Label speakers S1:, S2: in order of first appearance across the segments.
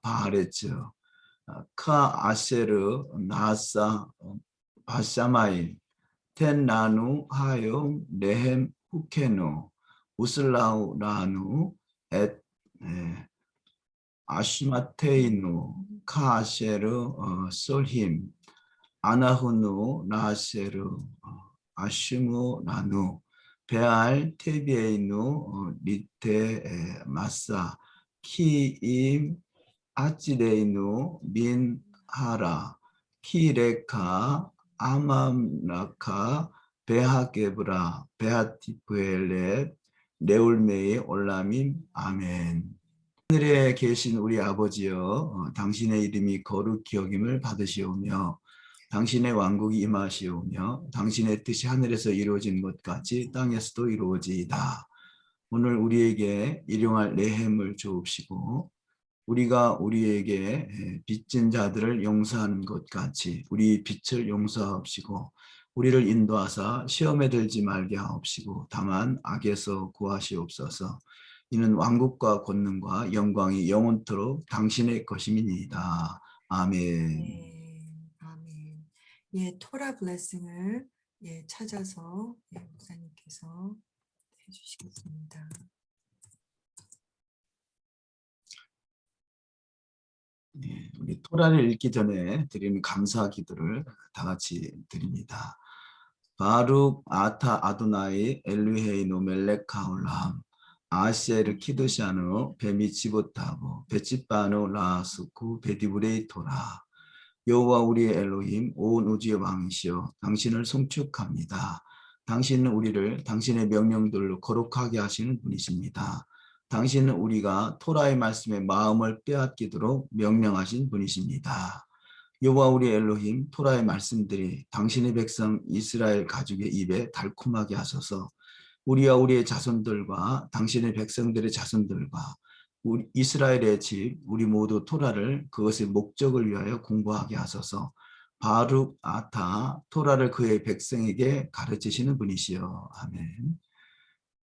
S1: 바하레츠, 카 아세르 나사 바샤마일 텐나누 하용 레헴 후케노 우슬라우 라누 엣 아시마테이누 카아세르 솔힘 아나후누 나세르 아시무 나누 베알 테비에이누 리테 마사 키임 아찌레이누 민하라 키레카 아맘라카 베하게브라 베하티프엘렛 네울메이 올라민 아멘. 하늘에 계신 우리 아버지여, 당신의 이름이 거룩히 여김을 받으시오며 당신의 왕국이 임하시오며 당신의 뜻이 하늘에서 이루어진 것 같이 땅에서도 이루어지이다. 오늘 우리에게 일용할 레헴을 주옵시고 우리가 우리에게 빚진 자들을 용서하는 것 같이 우리 빚을 용서하옵시고 우리를 인도하사 시험에 들지 말게 하옵시고 다만 악에서 구하시옵소서. 이는 왕국과 권능과 영광이 영원토록 당신의 것임이니이다. 아멘.
S2: 네, 아멘. 예, 토라 블레싱을 찾아서 목사님께서 해주시겠습니다.
S1: 네, 우리 토라를 읽기 전에 드리는 감사 기도를 다 같이 드립니다. 바룩 아타 아도나이 엘루헤이노 멜렉하올람 아시에르 키드샤누 베미치보타보 베치바누 라스쿠 베디브레이토라. 여호와 우리의 엘로힘 온 우주의 왕이시여 당신을 송축합니다. 당신은 우리를 당신의 명령들로 거룩하게 하시는 분이십니다. 당신은 우리가 토라의 말씀에 마음을 빼앗기도록 명령하신 분이십니다. 여호와 우리 엘로힘 토라의 말씀들이 당신의 백성 이스라엘 가족의 입에 달콤하게 하소서. 우리와 우리의 자손들과 당신의 백성들의 자손들과 우리 이스라엘의 집 우리 모두 토라를 그것의 목적을 위하여 공부하게 하소서. 바룩 아타 토라를 그의 백성에게 가르치시는 분이시여. 아멘.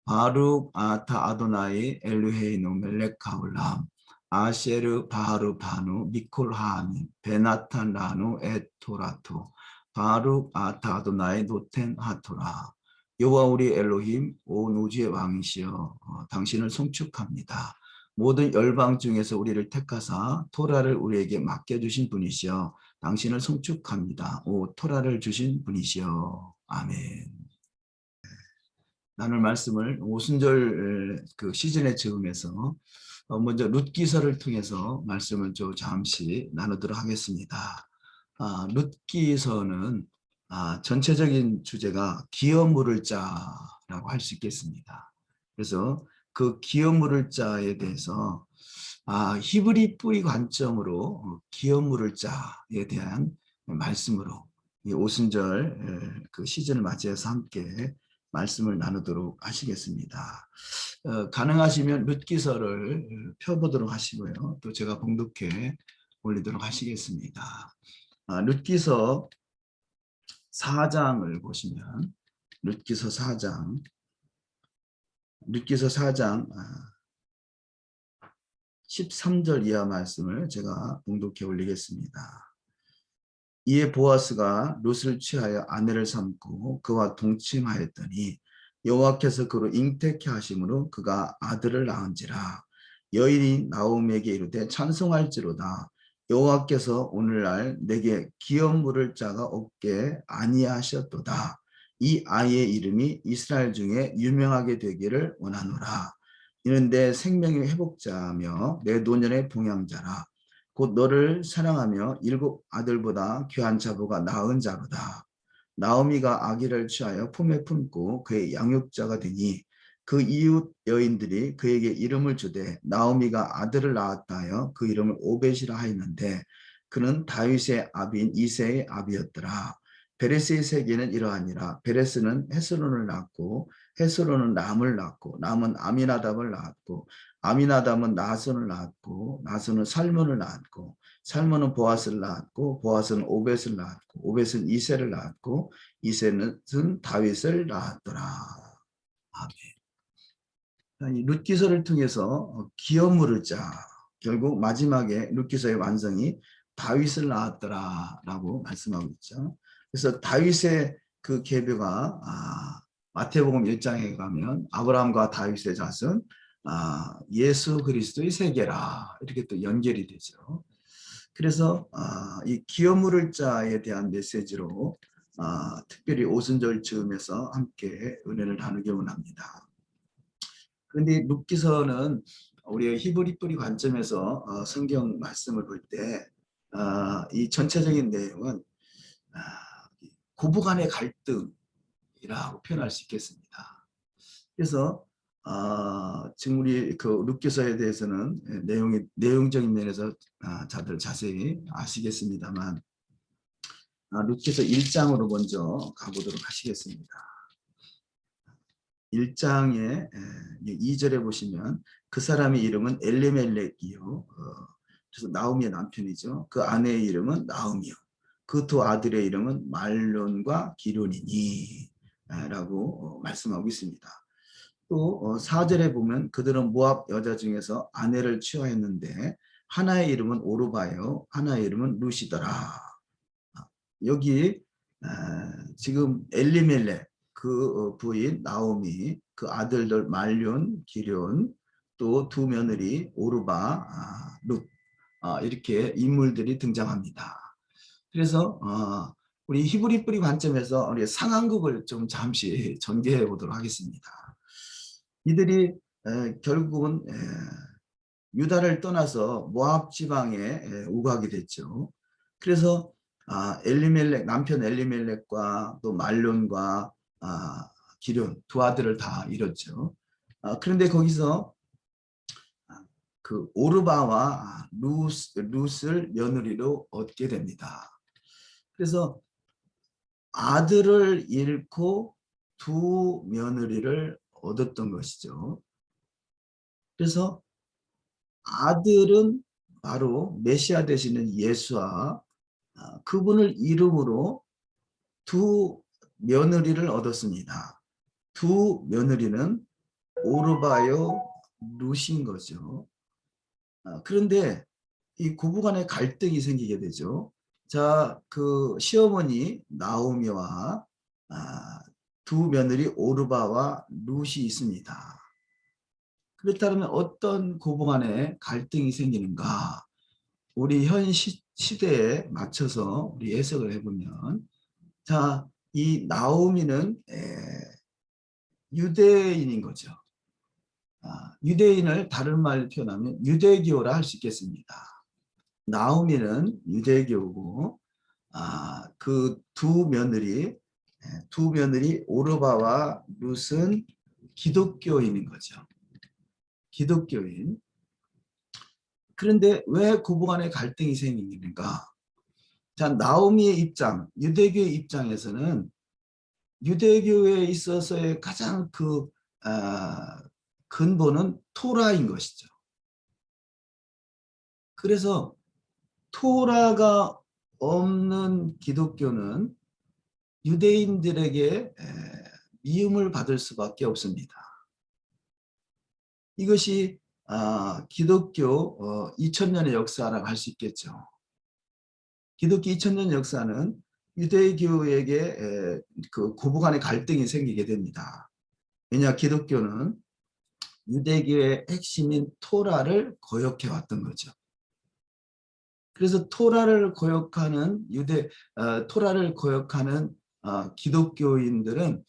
S1: 바룩 아타 아도나이 엘루헤이노 멜렉하울람 아셰르 바하르 바누 미콜 하아민 베나탄 라누 에토라토 바룩 아타 아도나이 노텐 하토라. 여호와 우리 엘로힘 온 우주의 왕이시여 당신을 송축합니다. 모든 열방 중에서 우리를 택하사 토라를 우리에게 맡겨주신 분이시여 당신을 송축합니다. 오 토라를 주신 분이시여. 아멘. 나눌 말씀을 오순절 그 시즌의 즈음에서 먼저 룻기서를 통해서 말씀을 좀 잠시 나누도록 하겠습니다. 룻기서는 전체적인 주제가 기업 물을 자라고 할 수 있겠습니다. 그래서 그 기업 물을 자에 대해서 히브리 뿌리 관점으로 기업 물을 자에 대한 말씀으로 이 오순절 그 시즌을 맞이해서 함께 말씀을 나누도록 하시겠습니다. 가능하시면 룻기서를 펴보도록 하시고요. 또 제가 봉독해 올리도록 하시겠습니다. 룻기서 4장을 보시면 룻기서 4장 13절 이하 말씀을 제가 봉독해 올리겠습니다. 이에 보아스가 룻을 취하여 아내를 삼고 그와 동침하였더니 여호와께서 그로 잉태케 하심으로 그가 아들을 낳은지라. 여인이 나오미에게 이르되 찬송할지로다. 여호와께서 오늘날 내게 기업 물을 자가 없게 아니하셨도다. 이 아이의 이름이 이스라엘 중에 유명하게 되기를 원하노라. 이는 내 생명의 회복자며 내 노년의 봉양자라. 곧 너를 사랑하며 7 아들보다 귀한 자보가 낳은 자로다. 나오미가 아기를 취하여 품에 품고 그의 양육자가 되니 그 이웃 여인들이 그에게 이름을 주되 나오미가 아들을 낳았다 하여 그 이름을 오벳이라 하였는데 그는 다윗의 아비인 이새의 아비였더라. 베레스의 세계는 이러하니라. 베레스는 헤스론을 낳고 헤스론은 람을 낳고 람은 아미나답을 낳았고 아미나답은 나손을 낳았고 나손은 살몬을 낳았고 살몬은 보아스를 낳았고 보아스는 오벳을 낳았고 오벳은 이새를 낳았고 이새는 다윗을 낳았더라. 아멘. 룻기서를 통해서 기업 물을 자 결국 마지막에 룻기서의 완성이 다윗을 낳았더라라고 말씀하고 있죠. 그래서 다윗의 그 계보가 마태복음 1장에 가면 아브라함과 다윗의 자손 예수 그리스도의 세계라 이렇게 또 연결이 되죠. 그래서 이 기어 물을 자에 대한 메시지로 특별히 오순절 즈음에서 함께 은혜를 나누기 원합니다. 그런데 룻기서는 우리의 히브리 뿌리 관점에서 성경 말씀을 볼 때 이 전체적인 내용은 고부간의 갈등이라고 표현할 수 있겠습니다. 그래서 지금 우리 그 룻기서에 대해서는 내용적인 면에서 다들 자세히 아시겠습니다만 룻기서 1장으로 먼저 가보도록 하시겠습니다. 1장의 2절에 보시면 그 사람의 이름은 엘리멜렉이요. 그래서 나오미의 남편이죠. 그 아내의 이름은 나오미요. 그 두 아들의 이름은 말론과 기론이니 라고 말씀하고 있습니다. 또 4절에 보면 그들은 모압 여자 중에서 아내를 취하였는데 하나의 이름은 오르바요. 하나의 이름은 루시더라. 여기 지금 엘리멜렉 그 부인 나오미 그 아들들 말륜, 기륜 또 두 며느리 오르바, 룻 이렇게 인물들이 등장합니다. 그래서 우리 히브리 뿌리 관점에서 우리 상황극을 좀 잠시 전개해 보도록 하겠습니다. 이들이 결국은 유다를 떠나서 모압 지방에 오가게 됐죠. 그래서 엘리멜렉 남편 엘리멜렉과 또 말론과 기륜 두 아들을 다 잃었죠. 그런데 거기서 그 오르바와 룻을 며느리로 얻게 됩니다. 그래서 아들을 잃고 두 며느리를 얻었던 것이죠. 그래서 아들은 바로 메시아 되시는 예수와 그분을 이름으로 두 며느리를 얻었습니다. 두 며느리는 오르바요 룻인 거죠. 그런데 이 고부간의 갈등이 생기게 되죠. 자, 그 시어머니 나오미와 두 며느리 오르바와 룻이 있습니다. 그렇다면 어떤 고부간의 갈등이 생기는가? 우리 현 시대에 맞춰서 우리 해석을 해보면, 자, 이 나오미는 유대인인 거죠. 유대인을 다른 말로 표현하면 유대교라 할 수 있겠습니다. 나오미는 유대교고, 그 두 며느리 오르바와 룻은 기독교인인 거죠. 기독교인. 그런데 왜 고부간의 갈등이 생기는가? 자, 나오미의 입장, 유대교의 입장에서는 유대교에 있어서의 가장 그 근본은 토라인 것이죠. 그래서 토라가 없는 기독교는 유대인들에게 미움을 받을 수밖에 없습니다. 이것이 기독교 2000년의 역사라고 할 수 있겠죠. 기독교 2000년 역사는 유대교에게 그 고부간의 갈등이 생기게 됩니다. 왜냐 기독교는 유대교의 핵심인 토라를 거역해 왔던 거죠. 그래서 토라를 거역하는 토라를 거역하는 기독교인들은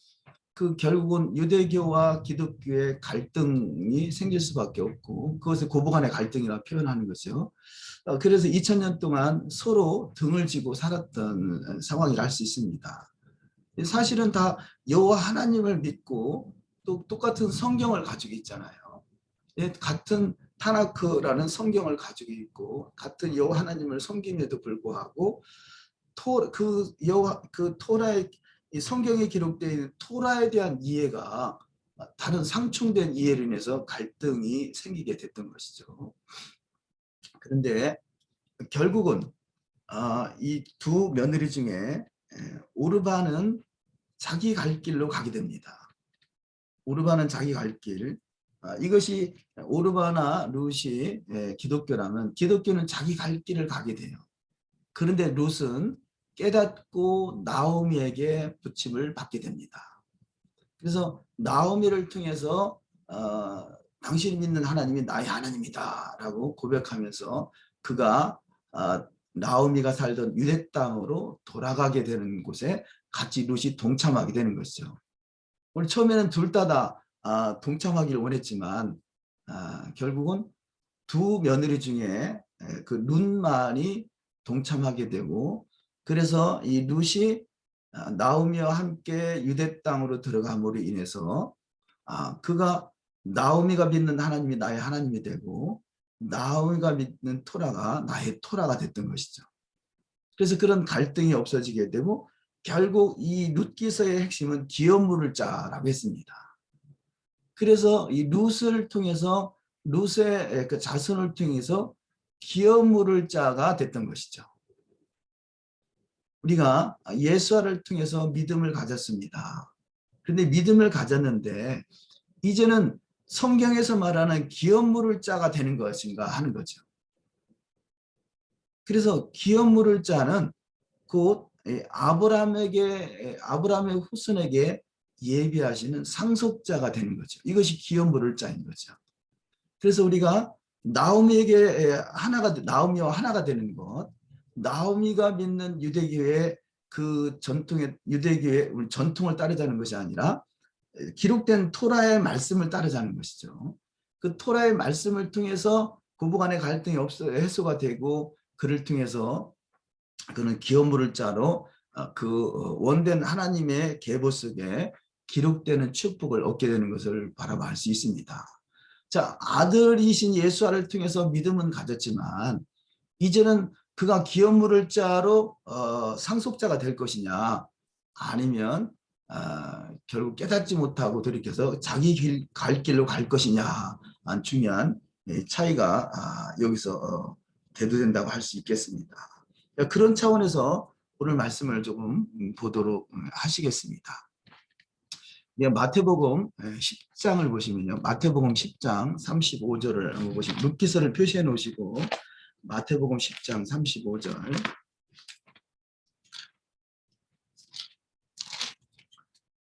S1: 그 결국은 유대교와 기독교의 갈등이 생길 수밖에 없고 그것을 고부간의 갈등이라 표현하는 거죠. 그래서 2000년 동안 서로 등을 지고 살았던 상황이라 할 수 있습니다. 사실은 다 여호와 하나님을 믿고 또 똑같은 성경을 가지고 있잖아요. 같은 타나크라는 성경을 가지고 있고 같은 여호와 하나님을 섬김에도 불구하고 그 토라의 이 성경에 기록되어 있는 토라에 대한 이해가 다른 상충된 이해로 인해서 갈등이 생기게 됐던 것이죠. 그런데 결국은 이 두 며느리 중에 오르바는 자기 갈 길로 가게 됩니다. 오르바는 자기 갈 길, 이것이 오르바나 룻이 기독교라면 기독교는 자기 갈 길을 가게 돼요. 그런데 룻은 깨닫고 나오미에게 부침을 받게 됩니다. 그래서 나오미를 통해서 당신이 믿는 하나님이 나의 하나님이다 라고 고백하면서 그가 나오미가 살던 유대 땅으로 돌아가게 되는 곳에 같이 룻이 동참하게 되는 것이죠. 우리 처음에는 둘 다 동참하기를 원했지만 결국은 두 며느리 중에 그 룻만이 동참하게 되고, 그래서 이 룻이 나오미와 함께 유대 땅으로 들어감으로 인해서 그가 나오미가 믿는 하나님이 나의 하나님이 되고 나오미가 믿는 토라가 나의 토라가 됐던 것이죠. 그래서 그런 갈등이 없어지게 되고 결국 이 룻기서의 핵심은 기업물을 짜라고 했습니다. 그래서 이 룻을 통해서 룻의 그 자손을 통해서 기업물을 짜가 됐던 것이죠. 우리가 예수아를 통해서 믿음을 가졌습니다. 그런데 믿음을 가졌는데 이제는 성경에서 말하는 기업물을 짜가 되는 것인가 하는 거죠. 그래서 기업물을 짜는 곧 아브라함의 후손에게 예비하시는 상속자가 되는 거죠. 이것이 기업물을 짜인 거죠. 그래서 우리가 나오미와 하나가 되는 것, 나오미가 믿는 유대교의 그 전통의 유대교의 전통을 따르자는 것이 아니라 기록된 토라의 말씀을 따르자는 것이죠. 그 토라의 말씀을 통해서 고부간의 갈등이 해소가 되고 그를 통해서 그는 기업물을 짜로 그 원된 하나님의 계보 속에 기록되는 축복을 얻게 되는 것을 바라볼 수 있습니다. 자, 아들이신 예수아를 통해서 믿음은 가졌지만 이제는 그가 기업물을 짜로 상속자가 될 것이냐 아니면 결국 깨닫지 못하고 돌이켜서 자기 갈 길로 갈 것이냐 중요한 차이가 여기서 대두된다고 할 수 있겠습니다. 그런 차원에서 오늘 말씀을 조금 보도록 하시겠습니다. 마태복음 10장을 보시면요. 마태복음 10장 35절을 한번 보시면 룻기서를 표시해 놓으시고 마태복음 10장 35절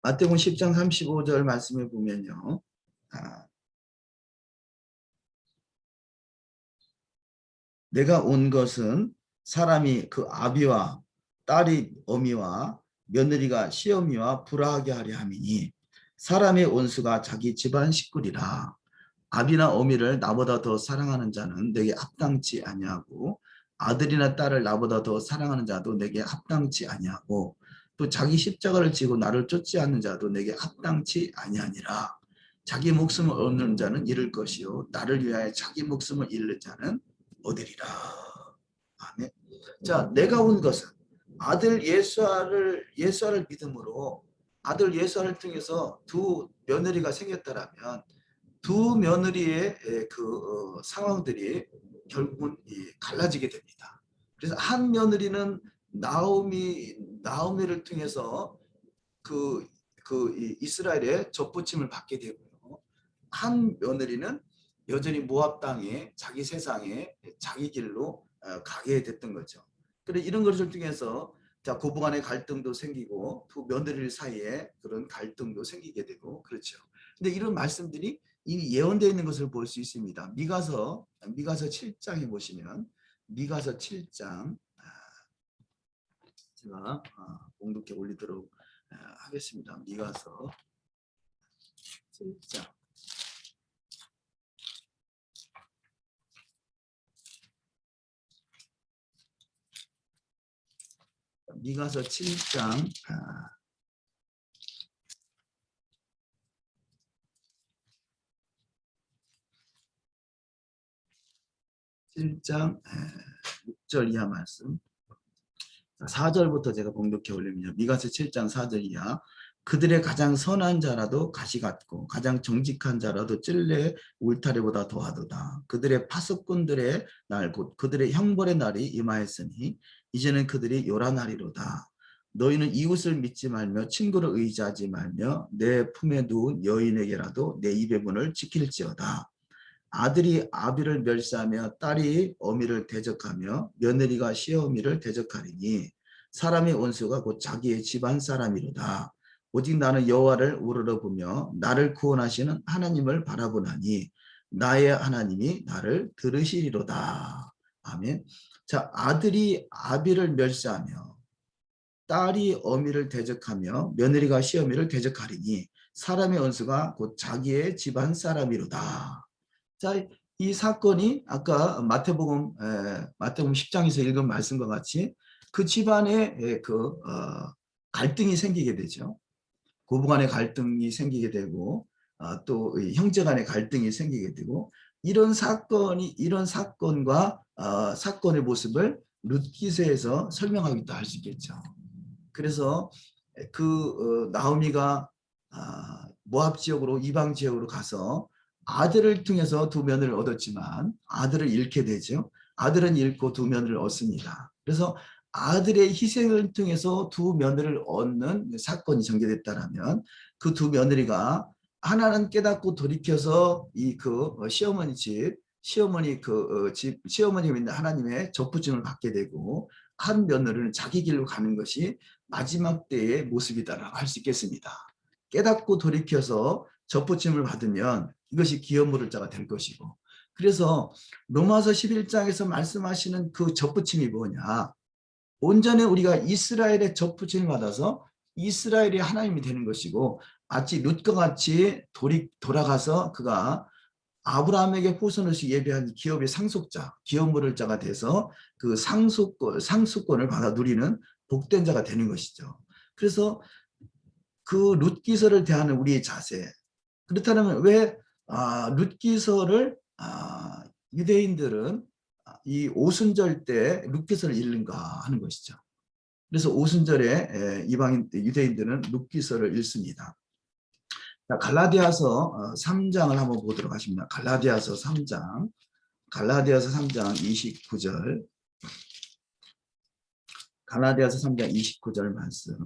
S1: 마태복음 10장 35절 말씀을 보면요. 내가 온 것은 사람이 그 아비와 딸이 어미와 며느리가 시어미와 불화하게 하려 함이니 사람의 원수가 자기 집안 식구리라. 아비나 어미를 나보다 더 사랑하는 자는 내게 합당치 아니하고 아들이나 딸을 나보다 더 사랑하는 자도 내게 합당치 아니하고 또 자기 십자가를 지고 나를 쫓지 않는 자도 내게 합당치 아니하니라. 자기 목숨을 얻는 자는 잃을 것이요 나를 위하여 자기 목숨을 잃는 자는 얻으리라. 아멘. 자, 내가 온 것은 아들 예수아를 믿음으로 아들 예수아를 통해서 두 며느리가 생겼다라면 두 며느리의 그 상황들이 결국은 갈라지게 됩니다. 그래서 한 며느리는 나오미를 통해서 그 이스라엘의 접붙임을 받게 되고요. 한 며느리는 여전히 모압 땅에 자기 세상에 자기 길로 가게 됐던 거죠. 그래서 이런 것을 통해서 고부간의 갈등도 생기고 두 며느리 사이에 그런 갈등도 생기게 되고 그렇죠. 근데 이런 말씀들이 이미 예언되어 있는 것을 볼 수 있습니다. 미가서 7장에 보시면 미가서 7장 제가 봉독해 올리도록 하겠습니다. 미가서 7장 미가서 7장 6절 이하 말씀 4절부터 제가 봉독해 올립니다. 미가서 7장 4절 이하 그들의 가장 선한 자라도 가시 같고 가장 정직한 자라도 찔레 울타리보다 더하도다. 그들의 파수꾼들의 날 곧 그들의 형벌의 날이 임하였으니 이제는 그들이 요란하리로다. 너희는 이웃을 믿지 말며 친구를 의지하지 말며 내 품에 누운 여인에게라도 내 입의 문을 지킬지어다. 아들이 아비를 멸시하며 딸이 어미를 대적하며 며느리가 시어미를 대적하리니 사람의 원수가 곧 자기의 집안 사람이로다. 오직 나는 여호와를 우러러보며 나를 구원하시는 하나님을 바라보나니 나의 하나님이 나를 들으시리로다. 아멘. 자, 아들이 아비를 멸시하며 딸이 어미를 대적하며 며느리가 시어미를 대적하리니 사람의 원수가 곧 자기의 집안 사람이로다. 자, 이 사건이 아까 마태복음 10장에서 읽은 말씀과 같이 그 집안에 갈등이 생기게 되죠. 고부간의 갈등이 생기게 되고 또 형제 간의 갈등이 생기게 되고 이런 사건과 사건의 모습을 룻기서에서 설명하기도 할 수 있겠죠. 그래서 나오미가 모압 지역으로 이방 지역으로 가서 아들을 통해서 두 며느리를 얻었지만 아들을 잃게 되죠. 아들은 잃고 두 며느리를 얻습니다. 그래서 아들의 희생을 통해서 두 며느리를 얻는 사건이 전개됐다라면 그 두 며느리가 하나는 깨닫고 돌이켜서 시어머니 시어머니가 있는 하나님의 접붙임을 받게 되고 한 며느리는 자기 길로 가는 것이 마지막 때의 모습이다라고 할 수 있겠습니다. 깨닫고 돌이켜서 접붙임을 받으면 이것이 기업 물을 자가 될 것이고 그래서 로마서 11장에서 말씀하시는 그 접붙임이 뭐냐 온전히 우리가 이스라엘의 접붙임을 받아서 이스라엘이 하나님이 되는 것이고 마치 룻과 같이 돌아가서 그가 아브라함에게 후손으로서 예배한 기업의 상속자, 기업 물을 자가 돼서 그 상속권을 받아 누리는 복된 자가 되는 것이죠. 그래서 그 룻기서를 대하는 우리의 자세. 그렇다면 왜 룻기서를 유대인들은 이 오순절 때 룻기서를 읽는가 하는 것이죠. 그래서 오순절에 유대인들은 룻기서를 읽습니다. 자, 갈라디아서 3장을 한번 보도록 하십니다. 갈라디아서 3장 29절. 갈라디아서 3장 29절 말씀.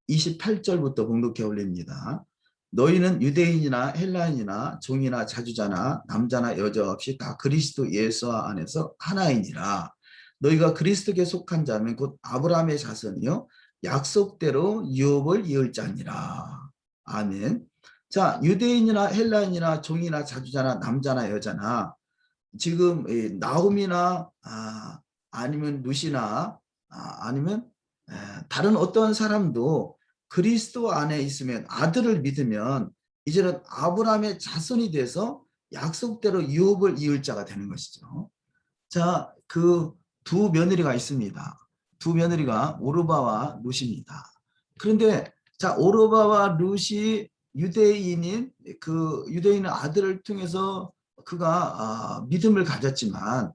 S1: 28절부터 봉독해 올립니다. 너희는 유대인이나 헬라인이나 종이나 자주자나 남자나 여자 없이 다 그리스도 예수 안에서 하나이니라. 너희가 그리스도께 속한 자면 곧 아브라함의 자손이요 약속대로 유업을 이을 자니라. 아멘. 자, 유대인이나 헬라인이나 종이나 자주자나 남자나 여자나 지금 나홈이나 아니면 룻이나 아니면 다른 어떤 사람도 그리스도 안에 있으면 아들을 믿으면 이제는 아브라함의 자손이 돼서 약속대로 유업을 이을 자가 되는 것이죠. 자, 그 두 며느리가 있습니다. 두 며느리가 오르바와 룻입니다. 그런데 자, 오르바와 룻이 유대인인 아들을 통해서 그가 믿음을 가졌지만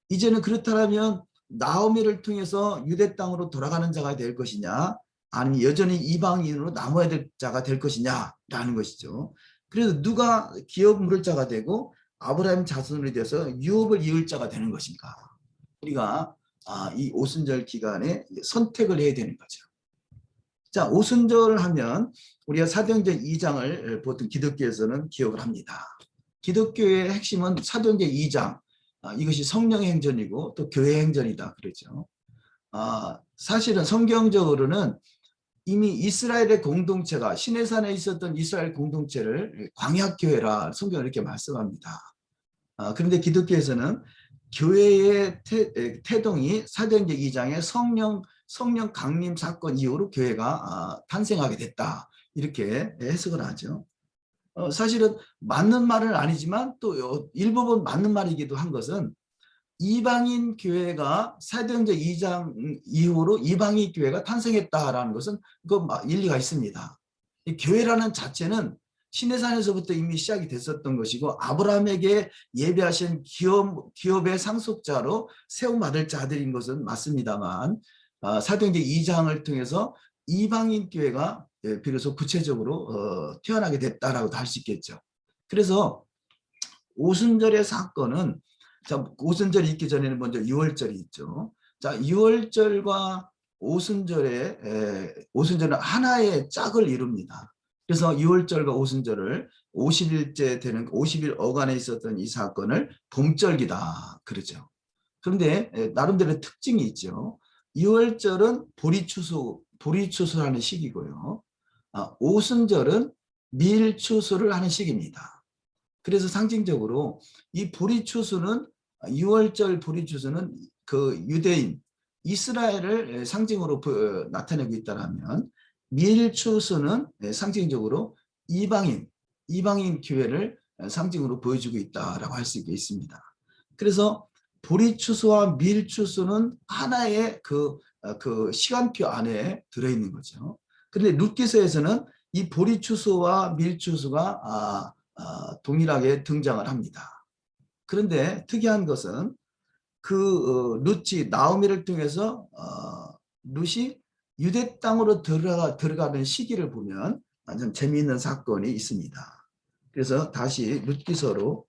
S1: 이제는 그렇다면 나오미를 통해서 유대 땅으로 돌아가는 자가 될 것이냐 아니면 여전히 이방인으로 남아야 될 자가 될 것이냐라는 것이죠. 그래서 누가 기업 물을 자가 되고 아브라함 자손이 되어서 유업을 이을 자가 되는 것인가. 우리가 이 오순절 기간에 선택을 해야 되는 거죠. 자, 오순절 하면 우리가 사도행전 2장을 보통 기독교에서는 기억을 합니다. 기독교의 핵심은 사도행전 2장, 이것이 성령의 행전이고 또 교회 행전이다 그러죠. 사실은 성경적으로는 이미 이스라엘의 공동체가 시내산에 있었던 이스라엘 공동체를 광약교회라 성경은 이렇게 말씀합니다. 그런데 기독교에서는 교회의 태동이 사도행전 2장의 성령 강림 사건 이후로 교회가 탄생하게 됐다. 이렇게 해석을 하죠. 사실은 맞는 말은 아니지만 또 일부분 맞는 말이기도 한 것은 이방인 교회가 사도행전 2장 이후로 이방인 교회가 탄생했다라는 것은 그 일리가 있습니다. 교회라는 자체는 시내산에서부터 이미 시작이 됐었던 것이고 아브라함에게 예배하신 기업의 상속자로 세움받을 자들인 것은 맞습니다만 사도행전 2장을 통해서 이방인 교회가 비로소 구체적으로 태어나게 됐다라고도 할 수 있겠죠. 그래서 오순절의 사건은 자, 오순절이 있기 전에는 먼저 유월절이 있죠. 자, 유월절과 오순절은 하나의 짝을 이룹니다. 그래서 유월절과 오순절을 50일째 되는 50일 어간에 있었던 이 사건을 봄절기다 그러죠. 그런데 나름대로 특징이 있죠. 유월절은 보리추수하는 시기고요. 오순절은 밀추수를 하는 시기입니다. 그래서 상징적으로 이 보리추수는 6월절 보리추수는 그 유대인 이스라엘을 상징으로 나타내고 있다면 밀추수는 상징적으로 이방인 교회를 상징으로 보여주고 있다라고 할 수 있습니다. 그래서 보리추수와 밀추수는 하나의 그 시간표 안에 들어있는 거죠. 그런데 룻기서에서는 이 보리추수와 밀추수가 동일하게 등장을 합니다. 그런데 특이한 것은 그 룻이 나오미를 통해서 룻이 유대 땅으로 들어가는 시기를 보면 좀 재미있는 사건이 있습니다. 그래서 다시 룻기서로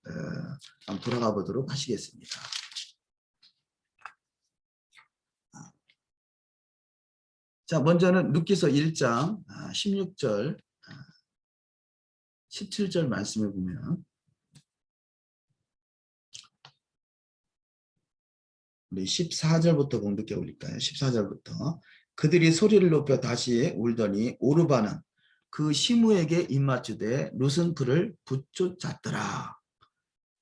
S1: 한번 돌아가 보도록 하시겠습니다. 자, 먼저는 룻기서 1장 16절 17절 말씀을 보면 우리 14절부터 공독해 올릴까요? 14절부터 그들이 소리를 높여 다시 울더니 오르바는 그 시므에게 입맞추되 룻은 그를 붙쫓았더라.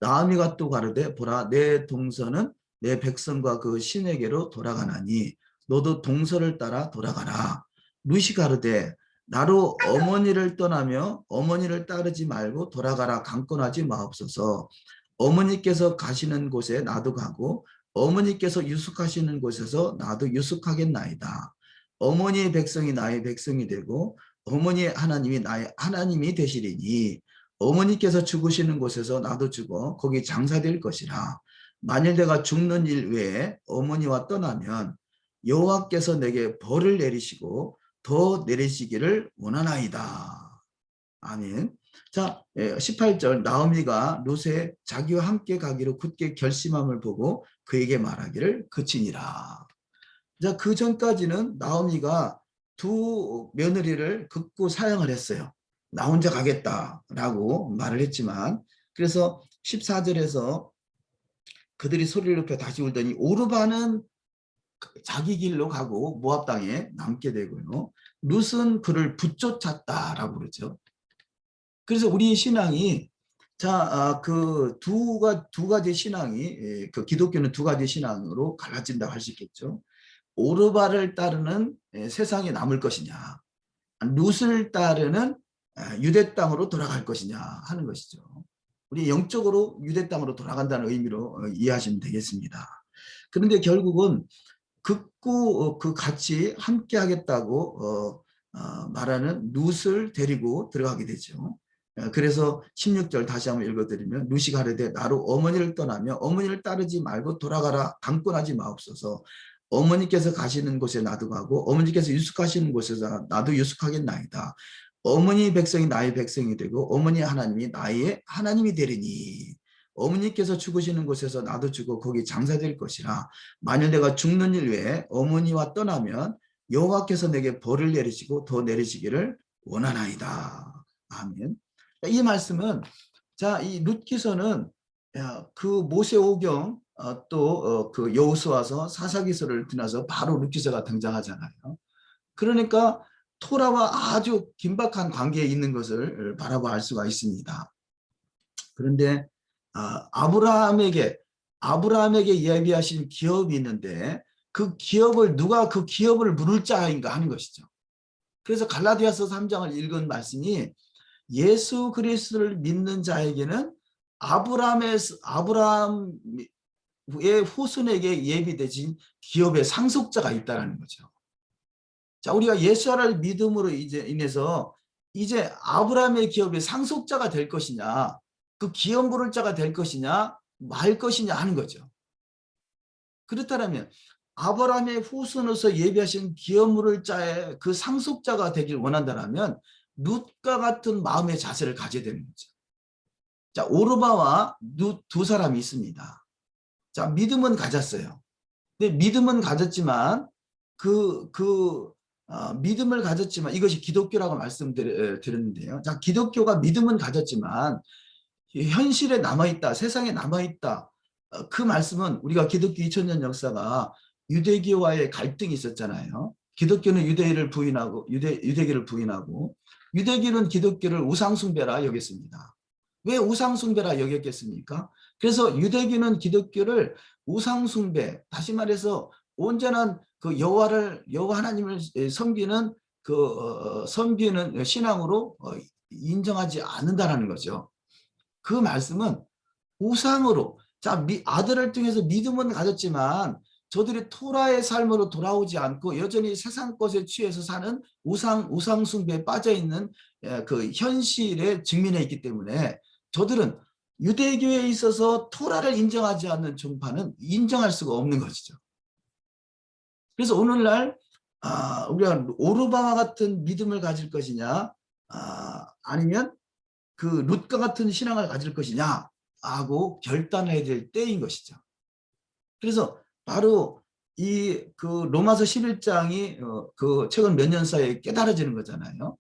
S1: 나아미가 또 가로되 보라 내 동서는 내 백성과 그 신에게로 돌아가나니 너도 동서를 따라 돌아가라. 룻이 가로되 나로 어머니를 떠나며 어머니를 따르지 말고 돌아가라. 강권하지 마옵소서. 어머니께서 가시는 곳에 나도 가고 어머니께서 유숙하시는 곳에서 나도 유숙하겠나이다. 어머니의 백성이 나의 백성이 되고 어머니의 하나님이 나의 하나님이 되시리니 어머니께서 죽으시는 곳에서 나도 죽어 거기 장사될 것이라. 만일 내가 죽는 일 외에 어머니와 떠나면 여호와께서 내게 벌을 내리시고 더 내리시기를 원하나이다. 아멘. 자, 18절 나오미가 룻의 자기와 함께 가기로 굳게 결심함을 보고 그에게 말하기를 그치니라. 자, 그 전까지는 나오미가 두 며느리를 극구 사양을 했어요. 나 혼자 가겠다라고 말을 했지만 그래서 14절에서 그들이 소리를 높여 다시 울더니 오르바는 자기 길로 가고 모압 땅에 남게 되고요. 룻은 그를 붙쫓았다라고 그러죠. 그래서 우리 신앙이 그 두 가지 신앙이 그 기독교는 두 가지 신앙으로 갈라진다고 할 수 있겠죠. 오르바를 따르는 세상에 남을 것이냐, 룻을 따르는 유대 땅으로 돌아갈 것이냐 하는 것이죠. 우리 영적으로 유대 땅으로 돌아간다는 의미로 이해하시면 되겠습니다. 그런데 결국은 극구 같이 함께 하겠다고 말하는 룻을 데리고 들어가게 되죠. 그래서 16절 다시 한번 읽어드리면 룻이 가로되 나로 어머니를 떠나며 어머니를 따르지 말고 돌아가라. 강권하지 마옵소서. 어머니께서 가시는 곳에 나도 가고 어머니께서 유숙하시는 곳에서 나도 유숙하겠나이다. 어머니 백성이 나의 백성이 되고 어머니 하나님이 나의 하나님이 되리니 어머니께서 죽으시는 곳에서 나도 죽어 거기 장사될 것이라. 만일 내가 죽는 일 외에 어머니와 떠나면 여호와께서 내게 벌을 내리시고 더 내리시기를 원하나이다. 아멘. 이 말씀은 이 룻기서는 그 모세오경 또 그 여호수아서 사사기서를 지나서 바로 룻기서가 등장하잖아요. 그러니까 토라와 아주 긴박한 관계에 있는 것을 바라보 알 수가 있습니다. 그런데 아브라함에게 예비하신 기업이 있는데 그 기업을 누가 그 기업을 물을 자인가 하는 것이죠. 그래서 갈라디아서 3장을 읽은 말씀이 예수 그리스도를 믿는 자에게는 아브라함의 후손에게 예비되신 기업의 상속자가 있다는 거죠. 자, 우리가 예수를 믿음으로 인해서 이제 아브라함의 기업의 상속자가 될 것이냐, 그 기업 물을 자가 될 것이냐, 말 것이냐 하는 거죠. 그렇다면 아브라함의 후손으로서 예비하신 기업 물을 자의 그 상속자가 되길 원한다면 룻과 같은 마음의 자세를 가져야 되는 거죠. 자, 오르바와 룻 두 사람이 있습니다. 자, 믿음은 가졌어요. 근데 믿음은 가졌지만 믿음을 가졌지만 이것이 기독교라고 말씀드렸는데요. 자, 기독교가 믿음은 가졌지만 현실에 남아있다, 세상에 남아있다. 그 말씀은 우리가 기독교 2000년 역사가 유대교와의 갈등이 있었잖아요. 기독교는 유대를 부인하고 유대교를 부인하고 유대교는 기독교를 우상숭배라 여겼습니다. 왜 우상숭배라 여겼겠습니까? 그래서 유대교는 기독교를 우상숭배, 다시 말해서 온전한 그 여호와 하나님을 섬기는 섬기는 신앙으로 인정하지 않는다라는 거죠. 그 말씀은 우상으로, 자, 아들을 통해서 믿음은 가졌지만 저들이 토라의 삶으로 돌아오지 않고 여전히 세상 것에 취해서 사는 우상 숭배에 빠져 있는 그 현실에 직면해 있기 때문에 저들은 유대교에 있어서 토라를 인정하지 않는 종파는 인정할 수가 없는 것이죠. 그래서 오늘날 우리가 오르바와 같은 믿음을 가질 것이냐, 아니면 그 룻과 같은 신앙을 가질 것이냐 하고 결단해야 될 때인 것이죠. 그래서 바로 이 그 로마서 11장이 그 최근 몇 년 사이에 깨달아지는 거잖아요.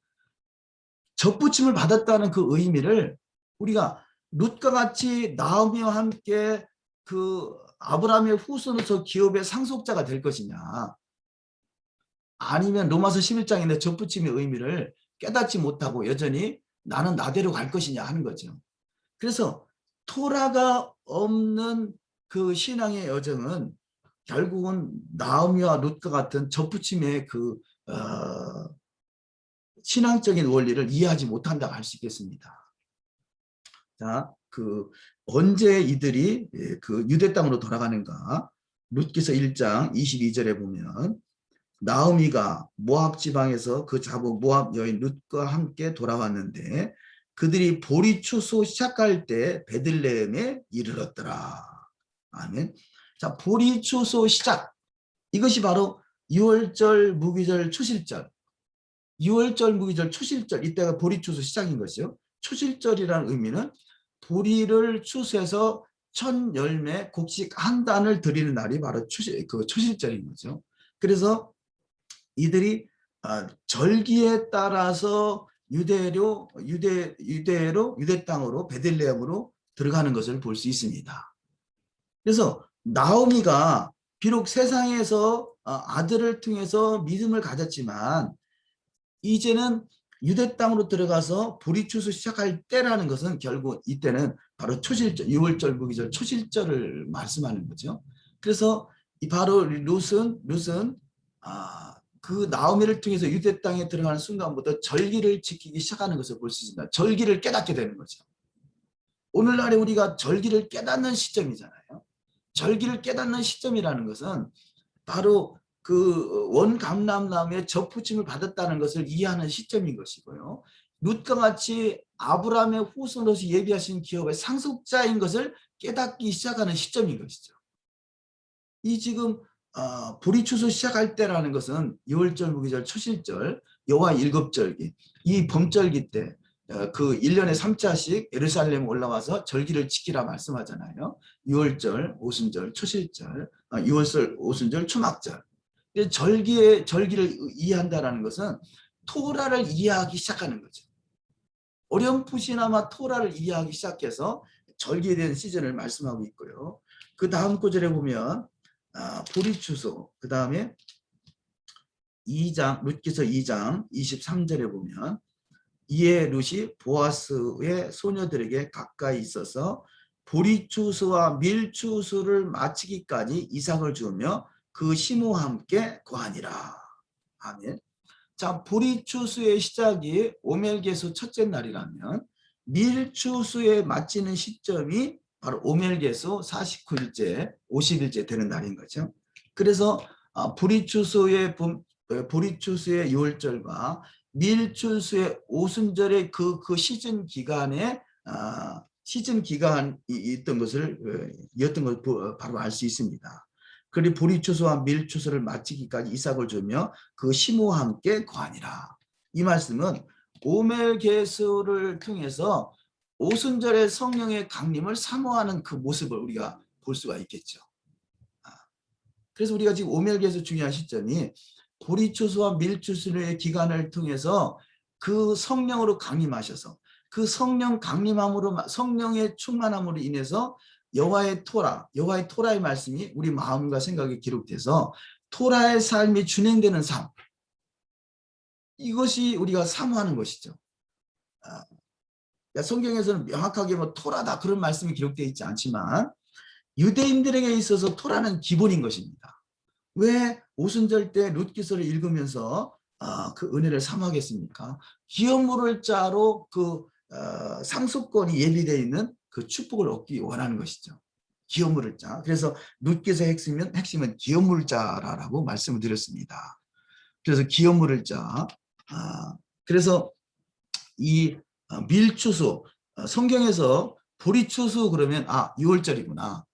S1: 접붙임을 받았다는 그 의미를 우리가 룻과 같이 나오미와 함께 그 아브라함의 후손으로서 기업의 상속자가 될 것이냐, 아니면 로마서 11장의 접붙임의 의미를 깨닫지 못하고 여전히 나는 나대로 갈 것이냐 하는 거죠. 그래서 토라가 없는 그 신앙의 여정은 결국은 나오미와 룻과 같은 접붙임의 그 신앙적인 원리를 이해하지 못한다고 할 수 있겠습니다. 자, 그 언제 이들이 그 유대 땅으로 돌아가는가? 룻기서 1장 22절에 보면 나오미가 모압 지방에서 그 자부 모압 여인 룻과 함께 돌아왔는데 그들이 보리 추수 시작할 때 베들레헴에 이르렀더라. 아멘. 자, 보리 추수 시작. 이것이 바로 6월절 무기절 초실절. 6월절 무기절 초실절, 이때가 보리 추수 시작인 것이요. 초실절이라는 의미는 보리를 추수해서 첫 열매 곡식 한 단을 드리는 날이 바로 초실절인 거죠. 그래서 이들이 절기에 따라서 유대 땅으로 베들레헴으로 들어가는 것을 볼 수 있습니다. 그래서 나오미가 비록 세상에서 아들을 통해서 믿음을 가졌지만 이제는 유대 땅으로 들어가서 보리추수 시작할 때라는 것은 결국 이때는 바로 초실절, 6월절 무기절 초실절을 말씀하는 거죠. 그래서 바로 룻은 그 나오미를 통해서 유대 땅에 들어가는 순간부터 절기를 지키기 시작하는 것을 볼 수 있습니다. 절기를 깨닫게 되는 거죠. 오늘날에 우리가 절기를 깨닫는 시점이잖아요. 절기를 깨닫는 시점이라는 것은 바로 그 원감람나무의 접붙임을 받았다는 것을 이해하는 시점인 것이고요. 룻과 같이 아브라함의 후손으로서 예비하신 기업의 상속자인 것을 깨닫기 시작하는 시점인 것이죠. 이 지금 보리추수 시작할 때라는 것은 6월절 무기절 초실절 여호와 일곱절기, 이 범절기 때 그 1년에 3차씩 예루살렘 올라와서 절기를 지키라 말씀하잖아요. 6월절, 오순절, 초실절, 6월절, 오순절, 초막절. 절기를 이해한다는 것은 토라를 이해하기 시작하는 거죠. 어렴풋이나마 토라를 이해하기 시작해서 절기에 대한 시즌을 말씀하고 있고요. 그 다음 구절에 보면 보리추수, 그 다음에 2장, 룻기서 2장 23절에 보면 이에 룻이 보아스의 소녀들에게 가까이 있어서 보리추수와 밀추수를 마치기까지 이삭을 주며 그 시므와 함께 거하니라. 아멘. 자, 보리추수의 시작이 오멜게수 첫째 날이라면 밀추수에 마치는 시점이 바로 오멜게수 49일째, 50일째 되는 날인 거죠. 그래서 보리추수의 6월절과 밀추수의 오순절의 그 시즌 기간에 시즌 기간이 있던 것을 바로 알 수 있습니다. 그리고 보리추수와 밀추수를 마치기까지 이삭을 주며 그 시므와 함께 거하니라. 이 말씀은 오멜게수를 통해서 오순절의 성령의 강림을 사모하는 그 모습을 우리가 볼 수가 있겠죠. 그래서 우리가 지금 오멜기에서 중요한 시점이 보리추수와 밀추수의 기간을 통해서 그 성령으로 강림하셔서 그 성령 강림함으로 성령의 충만함으로 인해서 여호와의 토라의 말씀이 우리 마음과 생각에 기록돼서 토라의 삶이 준행되는 삶, 이것이 우리가 사모하는 것이죠. 성경에서는 명확하게 뭐 토라다 그런 말씀이 기록되어 있지 않지만 유대인들에게 있어서 토라는 기본인 것입니다. 왜 오순절 때 룻기서를 읽으면서 그 은혜를 사모하겠습니까? 기업물을 자로 그 상속권이 예비되어 있는 그 축복을 얻기 원하는 것이죠. 기업물을 자. 그래서 룻기서의 핵심은 기업물을 자라고 말씀을 드렸습니다. 그래서 기업물을 자. 그래서 이 밀추수, 성경에서 보리추수 그러면 6월절이구나.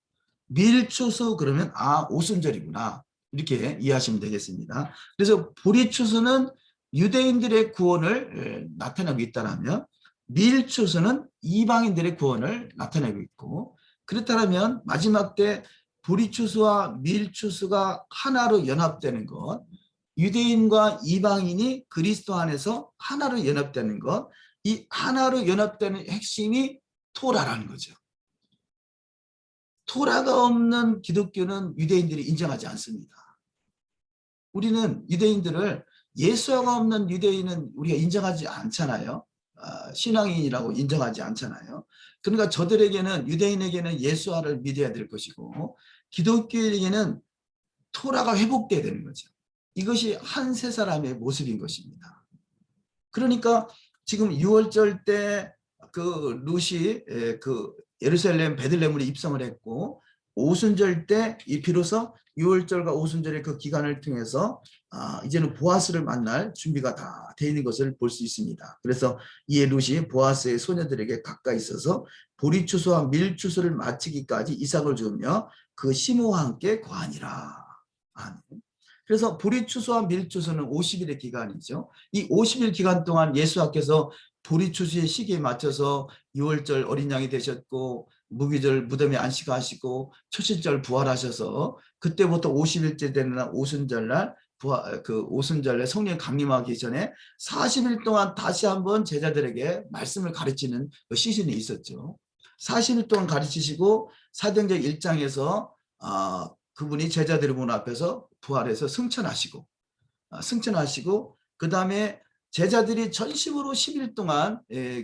S1: 밀추수 그러면 오순절이구나. 이렇게 이해하시면 되겠습니다. 그래서 보리추수는 유대인들의 구원을 나타내고 있다면 밀추수는 이방인들의 구원을 나타내고 있고, 그렇다면 마지막 때 보리추수와 밀추수가 하나로 연합되는 것, 유대인과 이방인이 그리스도 안에서 하나로 연합되는 것, 이 하나로 연합되는 핵심이 토라라는 거죠. 토라가 없는 기독교는 유대인들이 인정하지 않습니다. 우리는 유대인들을 예수가 없는 유대인은 우리가 인정하지 않잖아요. 신앙인이라고 인정하지 않잖아요. 그러니까 저들에게는 유대인에게는 예수화를 믿어야 될 것이고 기독교인에게는 토라가 회복돼야 되는 거죠. 이것이 한 세 사람의 모습인 것입니다. 그러니까 지금 6월절 때 그 룻이 그 예루살렘 베들레헴으로 입성을 했고 오순절 때 이 비로소 6월절과 오순절의 그 기간을 통해서 이제는 보아스를 만날 준비가 다 되어 있는 것을 볼 수 있습니다. 그래서 이에 룻이 보아스의 소녀들에게 가까이 있어서 보리추수와 밀추수를 마치기까지 이삭을 주며 그 시므와 함께 거하니라. 그래서 보리추수와 밀추수는 50일의 기간이죠. 이 50일 기간 동안 예수께서 보리추수의 시기에 맞춰서 6월절 어린 양이 되셨고 무기절 무덤에 안식하시고 초실절 부활하셔서 그때부터 50일째 되는 오순절날 그 오순절에 성령 강림하기 전에 40일 동안 다시 한번 제자들에게 말씀을 가르치는 그 시즌이 있었죠. 40일 동안 가르치시고 사도행전 1장에서 그분이 제자들의 문 앞에서 부활해서 승천하시고 그 다음에 제자들이 전심으로 10일 동안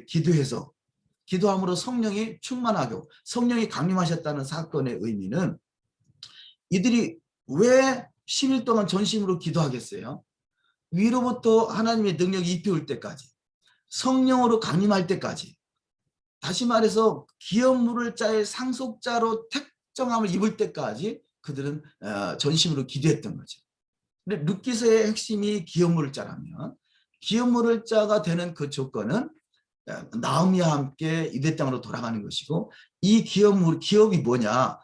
S1: 기도해서 기도함으로 성령이 충만하고 성령이 강림하셨다는 사건의 의미는 이들이 왜 10일 동안 전심으로 기도하겠어요? 위로부터 하나님의 능력이 입혀올 때까지 성령으로 강림할 때까지 다시 말해서 기업물을 자의 상속자로 택정함을 입을 때까지 그들은 전심으로 기도했던 거죠. 근데 룻기서의 핵심이 기업물을 자라면 기업물을 자가 되는 그 조건은 나오미와 함께 유대 땅으로 돌아가는 것이고 이 기업이 뭐냐?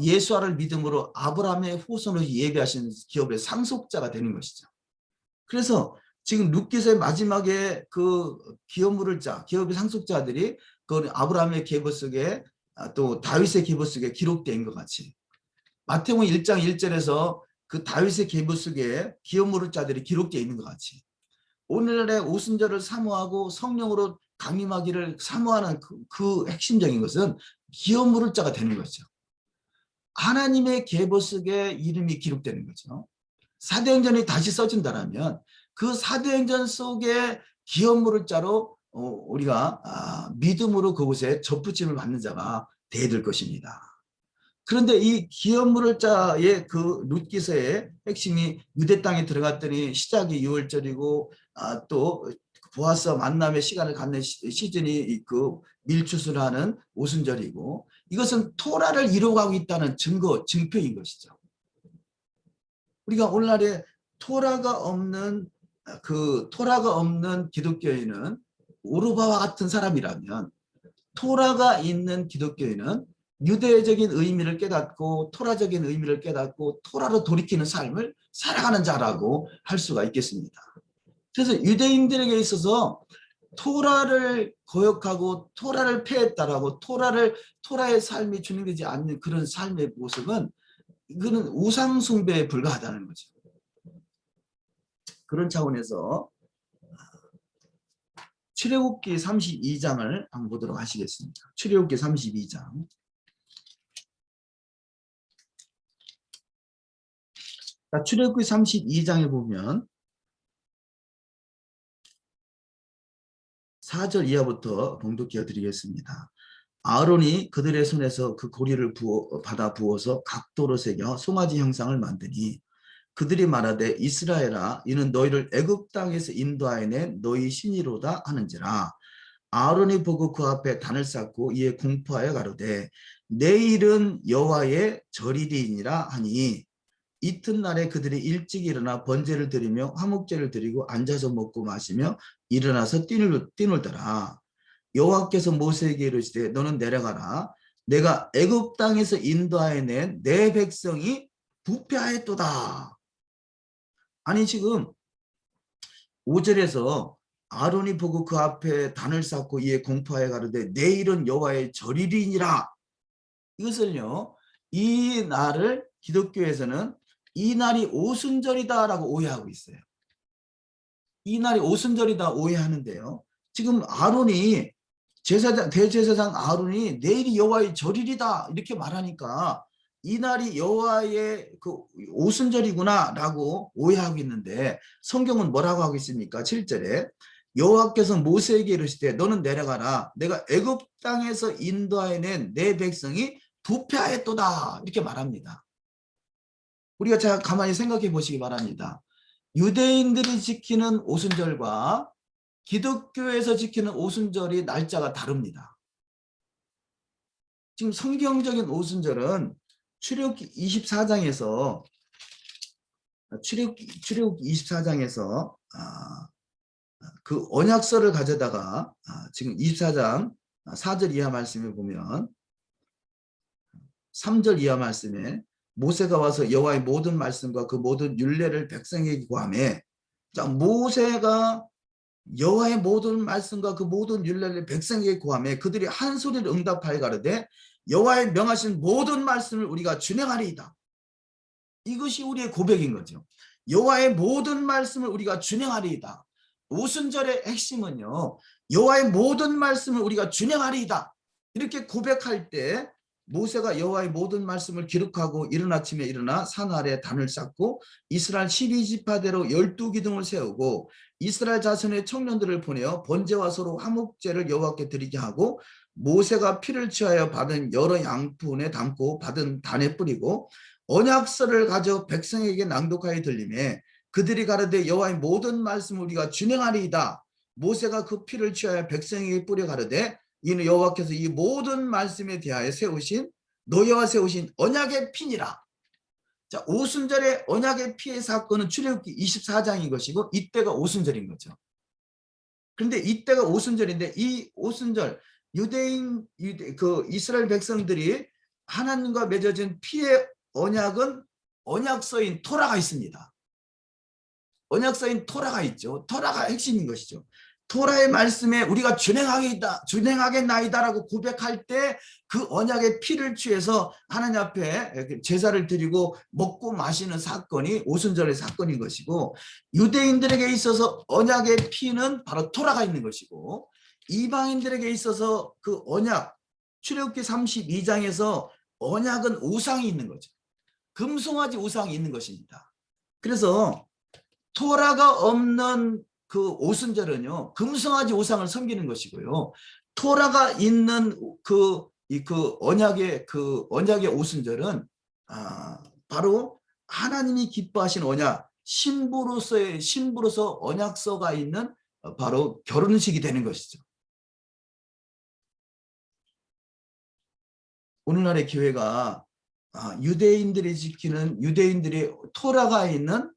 S1: 예수와를 믿음으로 아브라함의 후손으로 예비하신 기업의 상속자가 되는 것이죠. 그래서 지금 룻기서의 마지막에 그 기업물을 자, 기업의 상속자들이 그 아브라함의 계보 속에 또 다윗의 계보 속에 기록된 것 같이 마태복음 1장 1절에서 그 다윗의 계보 속에 기업물을 자들이 기록되어 있는 것 같이 오늘날의 오순절을 사모하고 성령으로 강림하기를 사모하는 그 핵심적인 것은 기업물을 자가 되는 거죠. 하나님의 계보 속에 이름이 기록되는 거죠. 사도행전이 다시 써진다면 그 사도행전 속에 기업물을 자로 우리가 믿음으로 그곳에 접붙임을 받는 자가 되어야 될 것입니다. 그런데 이 기업물을 자의 그 룻기서의 핵심이 유대 땅에 들어갔더니 시작이 6월절이고 또 보아스와 만남의 시간을 갖는 시즌이 그 밀추수를 하는 오순절이고 이것은 토라를 이루어가고 있다는 증표인 것이죠. 우리가 오늘날에 토라가 없는 기독교인은 오르바와 같은 사람이라면 토라가 있는 기독교인은 유대적인 의미를 깨닫고 토라적인 의미를 깨닫고 토라로 돌이키는 삶을 살아가는 자라고 할 수가 있겠습니다. 그래서 유대인들에게 있어서 토라를 거역하고 토라를 폐했다라고 토라의 삶이 준행되지 않는 그런 삶의 모습은 이거는 우상 숭배에 불과하다는 거죠. 그런 차원에서 출애굽기 32장을 한번 보도록 하시겠습니다. 출애굽기 32장. 출애굽기 32장에 보면 4절 이하부터 봉독해 드리겠습니다. 아론이 그들의 손에서 그 고리를 받아 부어서 각도로 새겨 송아지 형상을 만드니 그들이 말하되 이스라엘아 이는 너희를 애굽 땅에서 인도하여낸 너희 신이로다 하는지라. 아론이 보고 그 앞에 단을 쌓고 이에 공포하여 가로되 내일은 여호와의 절일이니라 하니 이튿날에 그들이 일찍 일어나 번제를 드리며 화목제를 드리고 앉아서 먹고 마시며 일어나서 뛰놀더라. 여호와께서 모세에게 이르시되 너는 내려가라. 내가 애굽 땅에서 인도하여 낸 내 백성이 부패하였도다. 아니 지금 5절에서 아론이 보고 그 앞에 단을 쌓고 이에 공포하여 가로되 내일은 여호와의 절일이니라. 이것을요, 이 날을 기독교에서는 이 날이 오순절이다라고 오해하고 있어요. 이 날이 오순절이다 오해하는데요. 지금 아론이 대제사장 아론이 내일이 여호와의 절일이다 이렇게 말하니까 이 날이 여호와의 그 오순절이구나라고 오해하고 있는데 성경은 뭐라고 하고 있습니까? 7절에 여호와께서 모세에게 이르시되 너는 내려가라. 내가 애굽 땅에서 인도하여 낸 내 백성이 부패하였도다 이렇게 말합니다. 우리가 자 가만히 생각해 보시기 바랍니다. 유대인들이 지키는 오순절과 기독교에서 지키는 오순절이 날짜가 다릅니다. 지금 성경적인 오순절은 출애굽기 24장에서 그 언약서를 가져다가 지금 24장 4절 이하 말씀에 보면 3절 이하 말씀에 모세가 와서 여호와의 모든 말씀과 그 모든 율례를 백성에게 구하매, 자 모세가 여호와의 모든 말씀과 그 모든 율례를 백성에게 구하매 그들이 한 소리를 응답하여 가로되 여호와의 명하신 모든 말씀을 우리가 준행하리이다. 이것이 우리의 고백인 거죠. 여호와의 모든 말씀을 우리가 준행하리이다. 오순절의 핵심은요, 여호와의 모든 말씀을 우리가 준행하리이다. 이렇게 고백할 때 모세가 여호와의 모든 말씀을 기록하고 이른 아침에 일어나 산 아래 단을 쌓고 이스라엘 12지파대로 12기둥을 세우고 이스라엘 자손의 청년들을 보내어 번제와 서로 화목제를 여호와께 드리게 하고 모세가 피를 취하여 받은 여러 양푼에 담고 받은 단에 뿌리고 언약서를 가져 백성에게 낭독하여 들리매 그들이 가로되 여호와의 모든 말씀을 우리가 준행하리이다. 모세가 그 피를 취하여 백성에게 뿌려 가로되 이는 여호와께서 이 모든 말씀에 대하여 세우신 너희와 세우신 언약의 피니라. 자, 오순절의 언약의 피의 사건은 출애굽기 24장인 것이고 이때가 오순절인 거죠. 그런데 이때가 오순절인데 이 오순절 그 이스라엘 백성들이 하나님과 맺어진 피의 언약은 언약서인 토라가 있습니다. 언약서인 토라가 있죠. 토라가 핵심인 것이죠. 토라의 말씀에 우리가 준행하겠나이다라고 고백할 때 그 언약의 피를 취해서 하나님 앞에 제사를 드리고 먹고 마시는 사건이 오순절의 사건인 것이고, 유대인들에게 있어서 언약의 피는 바로 토라가 있는 것이고, 이방인들에게 있어서 그 언약, 출애굽기 32장에서 언약은 우상이 있는 거죠. 금송아지 우상이 있는 것입니다. 그래서 토라가 없는 그 오순절은요, 금송아지 우상을 섬기는 것이고요. 토라가 있는 그 언약의 오순절은 바로 하나님이 기뻐하신 언약, 신부로서 언약서가 있는 바로 결혼식이 되는 것이죠. 오늘날의 교회가 유대인들이 토라가 있는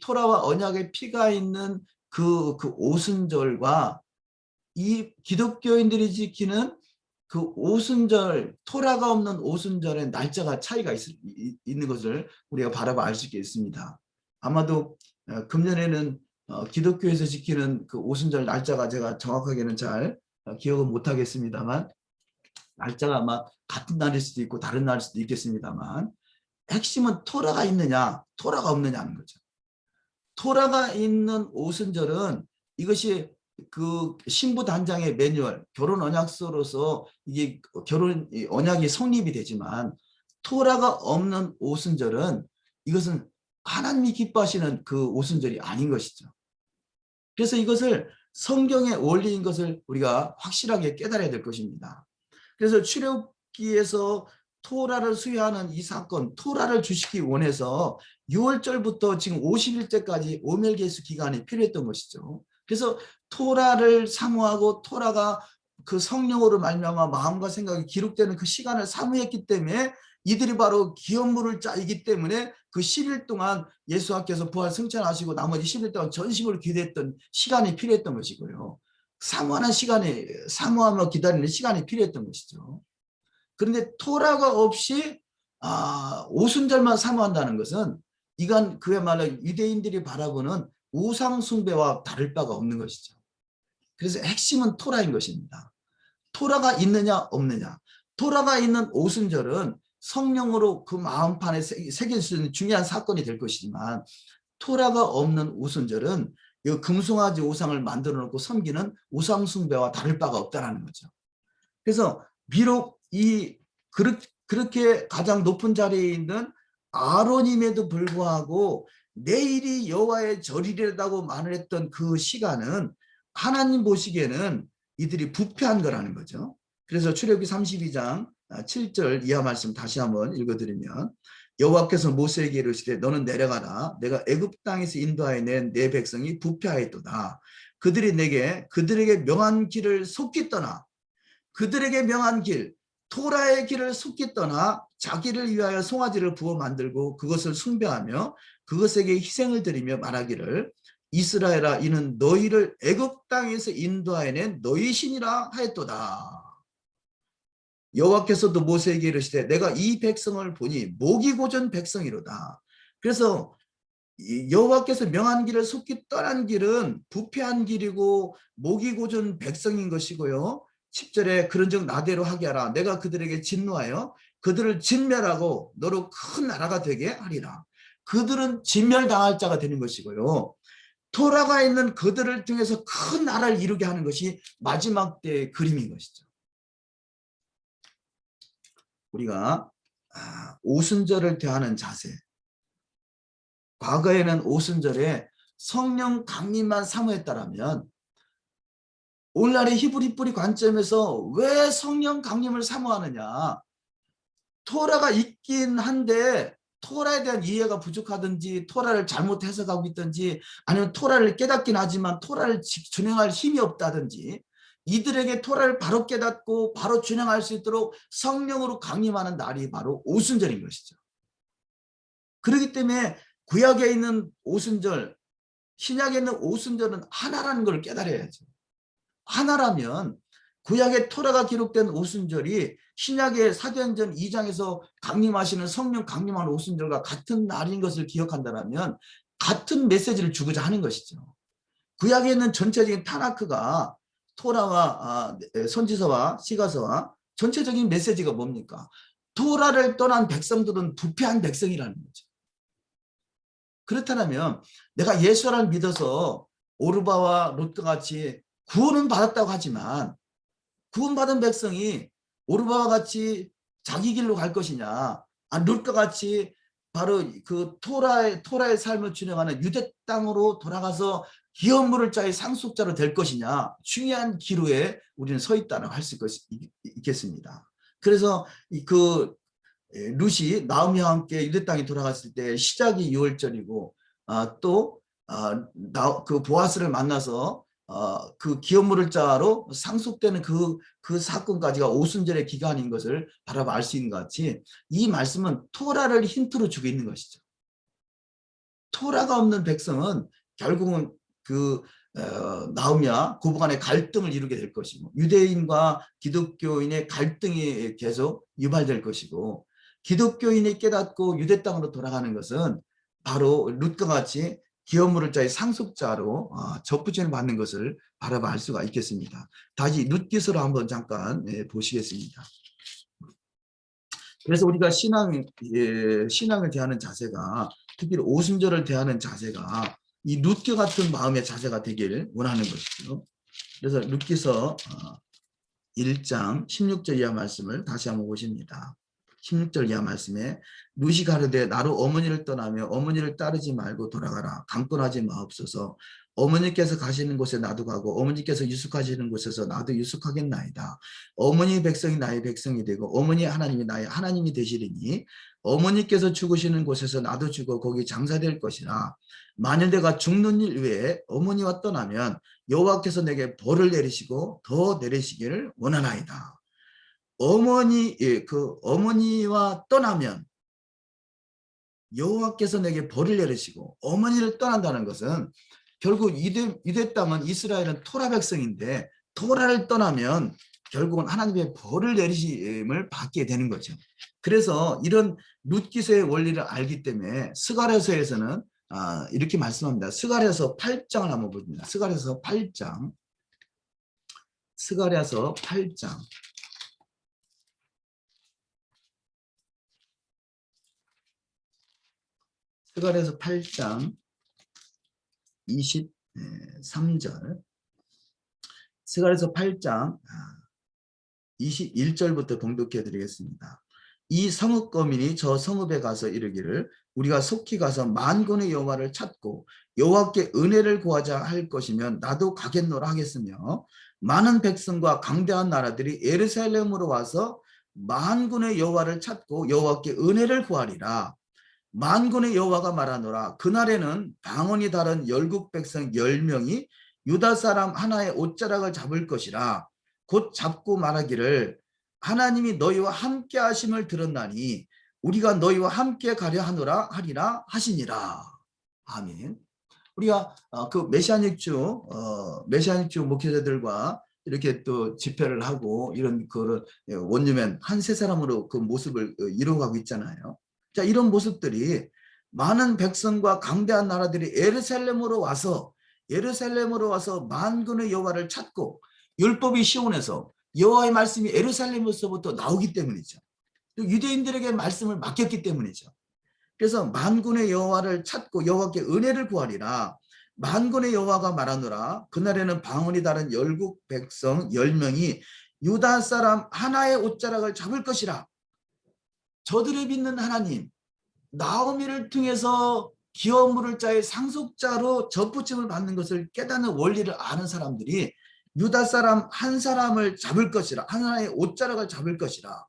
S1: 토라와 언약의 피가 있는 그 오순절과 이 기독교인들이 지키는 그 오순절, 토라가 없는 오순절의 날짜가 차이가 있는 것을 우리가 바라봐 알 수 있겠습니다. 아마도 금년에는 기독교에서 지키는 그 오순절 날짜가 제가 정확하게는 잘 기억은 못하겠습니다만 날짜가 아마 같은 날일 수도 있고 다른 날일 수도 있겠습니다만 핵심은 토라가 있느냐 토라가 없느냐는 거죠. 토라가 있는 오순절은 이것이 그 신부 단장의 매뉴얼, 결혼 언약서로서 이게 결혼 언약이 성립이 되지만 토라가 없는 오순절은 이것은 하나님이 기뻐하시는 그 오순절이 아닌 것이죠. 그래서 이것을 성경의 원리인 것을 우리가 확실하게 깨달아야 될 것입니다. 그래서 출애굽기에서 토라를 수여하는 이 사건, 토라를 주시기 원해서 6월절부터 지금 50일째까지 오멜개수 기간이 필요했던 것이죠. 그래서 토라를 사모하고 토라가 그 성령으로 말미암아 마음과 생각이 기록되는 그 시간을 사모했기 때문에 이들이 바로 기업물을 짜이기 때문에 그 10일 동안 예수께서 부활 승천하시고 나머지 10일 동안 전심을 기대했던 시간이 필요했던 것이고요. 사모하는 시간이, 사모하며 기다리는 시간이 필요했던 것이죠. 그런데 토라가 없이 오순절만 사모한다는 것은 이건 그야말로 유대인들이 바라보는 우상 숭배와 다를 바가 없는 것이죠. 그래서 핵심은 토라인 것입니다. 토라가 있느냐 없느냐. 토라가 있는 오순절은 성령으로 그 마음판에 새길 수 있는 중요한 사건이 될 것이지만 토라가 없는 오순절은 이 금송아지 우상을 만들어 놓고 섬기는 우상 숭배와 다를 바가 없다는 거죠. 그래서 비록 그렇게 가장 높은 자리에 있는 아론임에도 불구하고 내일이 여호와의 절이라고 말을 했던 그 시간은 하나님 보시기에는 이들이 부패한 거라는 거죠. 그래서 출애굽기 32장 7절 이하 말씀 다시 한번 읽어드리면 여호와께서 모세에게 이르시되 너는 내려가라 내가 애굽 땅에서 인도하여 낸 내 백성이 부패하였도다. 그들이 내게 그들에게 명한 길을 속히 떠나 그들에게 명한 길 토라의 길을 속히 떠나 자기를 위하여 송아지를 부어 만들고 그것을 숭배하며 그것에게 희생을 드리며 말하기를 이스라엘아 이는 너희를 애굽 땅에서 인도하여 낸 너희 신이라 하였도다. 여호와께서도 모세에게 이르시되 내가 이 백성을 보니 목이 고전 백성이로다. 그래서 여호와께서 명한 길을 속히 떠난 길은 부패한 길이고 목이 고전 백성인 것이고요. 10절에 그런즉 나대로 하게 하라. 내가 그들에게 진노하여 그들을 진멸하고 너로 큰 나라가 되게 하리라. 그들은 진멸당할 자가 되는 것이고요. 토라가 있는 그들을 통해서 큰 나라를 이루게 하는 것이 마지막 때의 그림인 것이죠. 우리가 오순절을 대하는 자세, 과거에는 오순절에 성령 강림만 사모했다라면 오늘날의 히브리 뿌리 관점에서 왜 성령 강림을 사모하느냐. 토라가 있긴 한데 토라에 대한 이해가 부족하든지 토라를 잘못 해석하고 있든지 아니면 토라를 깨닫긴 하지만 토라를 준행할 힘이 없다든지 이들에게 토라를 바로 깨닫고 바로 준행할 수 있도록 성령으로 강림하는 날이 바로 오순절인 것이죠. 그렇기 때문에 구약에 있는 오순절, 신약에 있는 오순절은 하나라는 걸 깨달아야죠. 하나라면 구약의 토라가 기록된 오순절이 신약의 사도행전 2장에서 강림하시는 성령 강림하는 오순절과 같은 날인 것을 기억한다면 같은 메시지를 주고자 하는 것이죠. 구약에 있는 전체적인 타나크가 토라와 선지서와 시가서와 전체적인 메시지가 뭡니까? 토라를 떠난 백성들은 부패한 백성이라는 거죠. 그렇다면 내가 예수를 믿어서 오르바와 롯과 같이 구원은 받았다고 하지만 구원받은 백성이 오르바와 같이 자기 길로 갈 것이냐, 롯과 같이 바로 그 토라의 삶을 준행하는 유대 땅으로 돌아가서 기업물을 짜의 상속자로 될 것이냐, 중요한 기로에 우리는 서 있다고 할 수 있겠습니다. 그래서 그 룻이 나오미와 함께 유대 땅에 돌아갔을 때 시작이 6월절이고 또 그 보아스를 만나서 그 기업물을 자로 상속되는 그 사건까지가 오순절의 기간인 것을 바라봐 알 수 있는 것 같이 이 말씀은 토라를 힌트로 주고 있는 것이죠. 토라가 없는 백성은 결국은 그 나오미와 고부 간의 갈등을 이루게 될 것이고 유대인과 기독교인의 갈등이 계속 유발될 것이고 기독교인이 깨닫고 유대 땅으로 돌아가는 것은 바로 룻과 같이 기업물을 자의 상속자로 접붙임을 받는 것을 바라봐 알 수가 있겠습니다. 다시 룻기서로 한번 잠깐 보시겠습니다. 그래서 우리가 신앙을 대하는 자세가, 특히 오순절을 대하는 자세가 이 룻기 같은 마음의 자세가 되길 원하는 것이죠. 그래서 룻기서 1장 16절 이하 말씀을 다시 한번 보십니다. 16절 이하 말씀에 룻이 가로되 나로 어머니를 떠나며 어머니를 따르지 말고 돌아가라. 강권하지 마옵소서. 어머니께서 가시는 곳에 나도 가고 어머니께서 유숙하시는 곳에서 나도 유숙하겠나이다. 어머니 백성이 나의 백성이 되고 어머니 하나님이 나의 하나님이 되시리니 어머니께서 죽으시는 곳에서 나도 죽어 거기 장사될 것이라. 만일 내가 죽는 일 외에 어머니와 떠나면 여호와께서 내게 벌을 내리시고 더 내리시기를 원하나이다. 어머니와 떠나면 여호와께서 내게 벌을 내리시고, 어머니를 떠난다는 것은 결국 유대 땅은, 이스라엘은 토라 백성인데 토라를 떠나면 결국은 하나님의 벌을 내리심을 받게 되는 거죠. 그래서 이런 룻기서의 원리를 알기 때문에 스가랴서에서는 이렇게 말씀합니다. 스가랴서 8장을 한번 봅니다. 스가랴서 8장. 스가랴서 8장. 스가랴서 8장 23절. 스가랴서 8장 21절부터 봉독해 드리겠습니다. 이 성읍거민이 저 성읍에 가서 이르기를 우리가 속히 가서 만군의 여호와를 찾고 여호와께 은혜를 구하자 할 것이면 나도 가겠노라 하겠으며, 많은 백성과 강대한 나라들이 예루살렘으로 와서 만군의 여호와를 찾고 여호와께 은혜를 구하리라. 만군의 여호와가 말하노라. 그날에는 방언이 다른 열국 백성 10명이 유다 사람 하나의 옷자락을 잡을 것이라. 곧 잡고 말하기를 하나님이 너희와 함께 하심을 들었나니 우리가 너희와 함께 가려 하노라 하리라 하시니라. 아멘. 우리가 그 메시아닉주 목회자들과 이렇게 또 집회를 하고 이런 그 원주민 한 세 사람으로 그 모습을 이루어가고 있잖아요. 자, 이런 모습들이 많은 백성과 강대한 나라들이 예루살렘으로 와서 만군의 여호와를 찾고, 율법이 시온에서 여호와의 말씀이 예루살렘에서부터 나오기 때문이죠. 또 유대인들에게 말씀을 맡겼기 때문이죠. 그래서 만군의 여호와를 찾고 여호와께 은혜를 구하리라. 만군의 여호와가 말하노라. 그날에는 방언이 다른 열국 백성 10명이 유다 사람 하나의 옷자락을 잡을 것이라. 저들이 믿는 하나님, 나오미를 통해서 기업 물을 자의 상속자로 접붙임을 받는 것을 깨닫는 원리를 아는 사람들이 유다 사람 한 사람을 잡을 것이라. 하나의 옷자락을 잡을 것이라.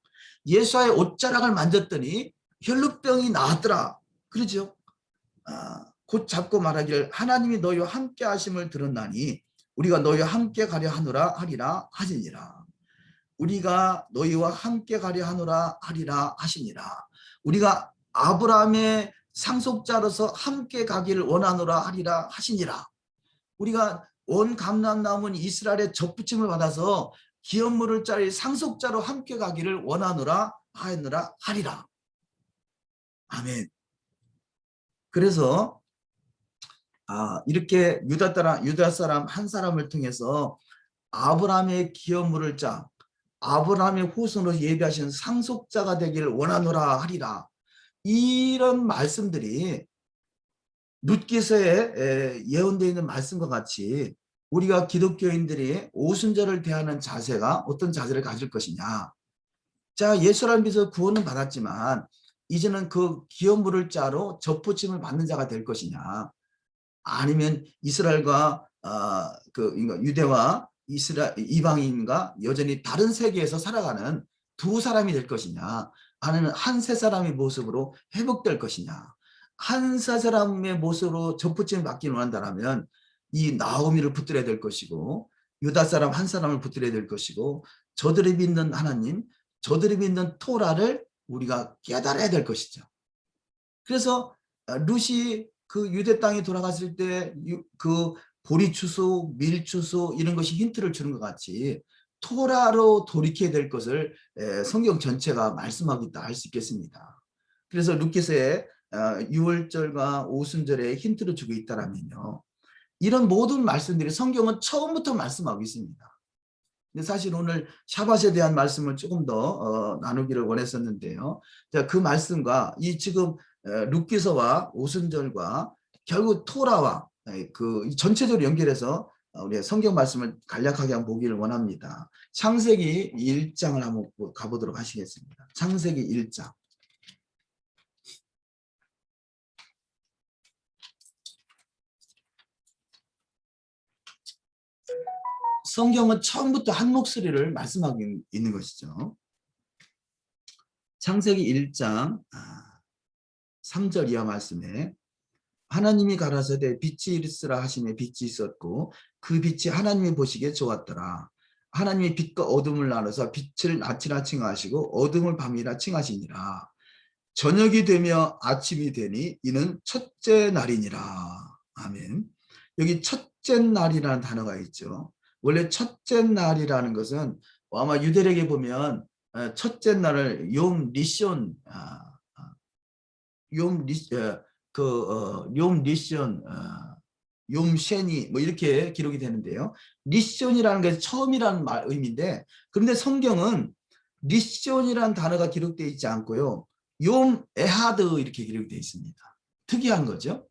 S1: 예수와의 옷자락을 만졌더니 혈루병이 나았더라. 그러죠? 곧 잡고 말하기를 하나님이 너희와 함께 하심을 들었나니 우리가 너희와 함께 가려 하노라 하리라 하시니라. 우리가 너희와 함께 가려 하노라 하리라 하시니라. 우리가 아브라함의 상속자로서 함께 가기를 원하노라 하리라 하시니라. 우리가 온 감람 남은 이스라엘의 접붙임을 받아서 기업 물을 자의 상속자로 함께 가기를 원하노라 하느라 하리라. 아멘. 그래서 이렇게 유다 사람 한 사람을 통해서 아브라함의 기업 물을 자, 아브라함의 후손으로 예비하신 상속자가 되기를 원하노라 하리라. 이런 말씀들이 룻기서에 예언되어 있는 말씀과 같이 우리가 기독교인들이 오순절을 대하는 자세가 어떤 자세를 가질 것이냐. 자, 예수를 믿어 구원은 받았지만 이제는 그 기업 물을 자로 접붙임을 받는 자가 될 것이냐, 아니면 이스라엘과 유대와 이방인과 여전히 다른 세계에서 살아가는 두 사람이 될 것이냐, 아니면 한 세 사람의 모습으로 회복될 것이냐. 한 세 사람의 모습으로 접붙임을 받기를 원한다면 이 나오미를 붙들어야 될 것이고, 유다 사람 한 사람을 붙들어야 될 것이고, 저들이 믿는 하나님, 저들이 믿는 토라를 우리가 깨달아야 될 것이죠. 그래서 룻이 그 유대 땅에 돌아갔을 때 그 보리 추수, 밀 추수 이런 것이 힌트를 주는 것 같이 토라로 돌이켜야 될 것을 성경 전체가 말씀하고 있다 할 수 있겠습니다. 그래서 룻기서의 6월절과 오순절에 힌트를 주고 있다라면요, 이런 모든 말씀들이 성경은 처음부터 말씀하고 있습니다. 근데 사실 오늘 샤밧에 대한 말씀을 조금 더 나누기를 원했었는데요. 자, 그 말씀과 이 지금 룻기서와 오순절과 결국 토라와 그 전체적으로 연결해서 우리 성경 말씀을 간략하게 한번 보기를 원합니다. 창세기 1장을 한번 가보도록 하시겠습니다. 창세기 1장. 성경은 처음부터 한 목소리를 말씀하고 있는 것이죠. 창세기 1장 3절 이하 말씀에 하나님이 가라사대 빛이 있으라 하시매 빛이 있었고 그 빛이 하나님이 보시기에 좋았더라. 하나님이 빛과 어둠을 나눠서 빛을 낮이라 칭하시고 어둠을 밤이라 칭하시니라. 저녁이 되며 아침이 되니 이는 첫째 날이니라. 아멘. 여기 첫째 날이라는 단어가 있죠. 원래 첫째 날이라는 것은 아마 유대력에 보면 첫째 날을 욤 리숀 욤 리숀 욤셴이 뭐 이렇게 기록이 되는데요. 리숀이라는 것이 처음이라는 의미인데 그런데 성경은 리숀이라는 단어가 기록되어 있지 않고요. 욤 에하드 이렇게 기록되어 있습니다. 특이한 거죠.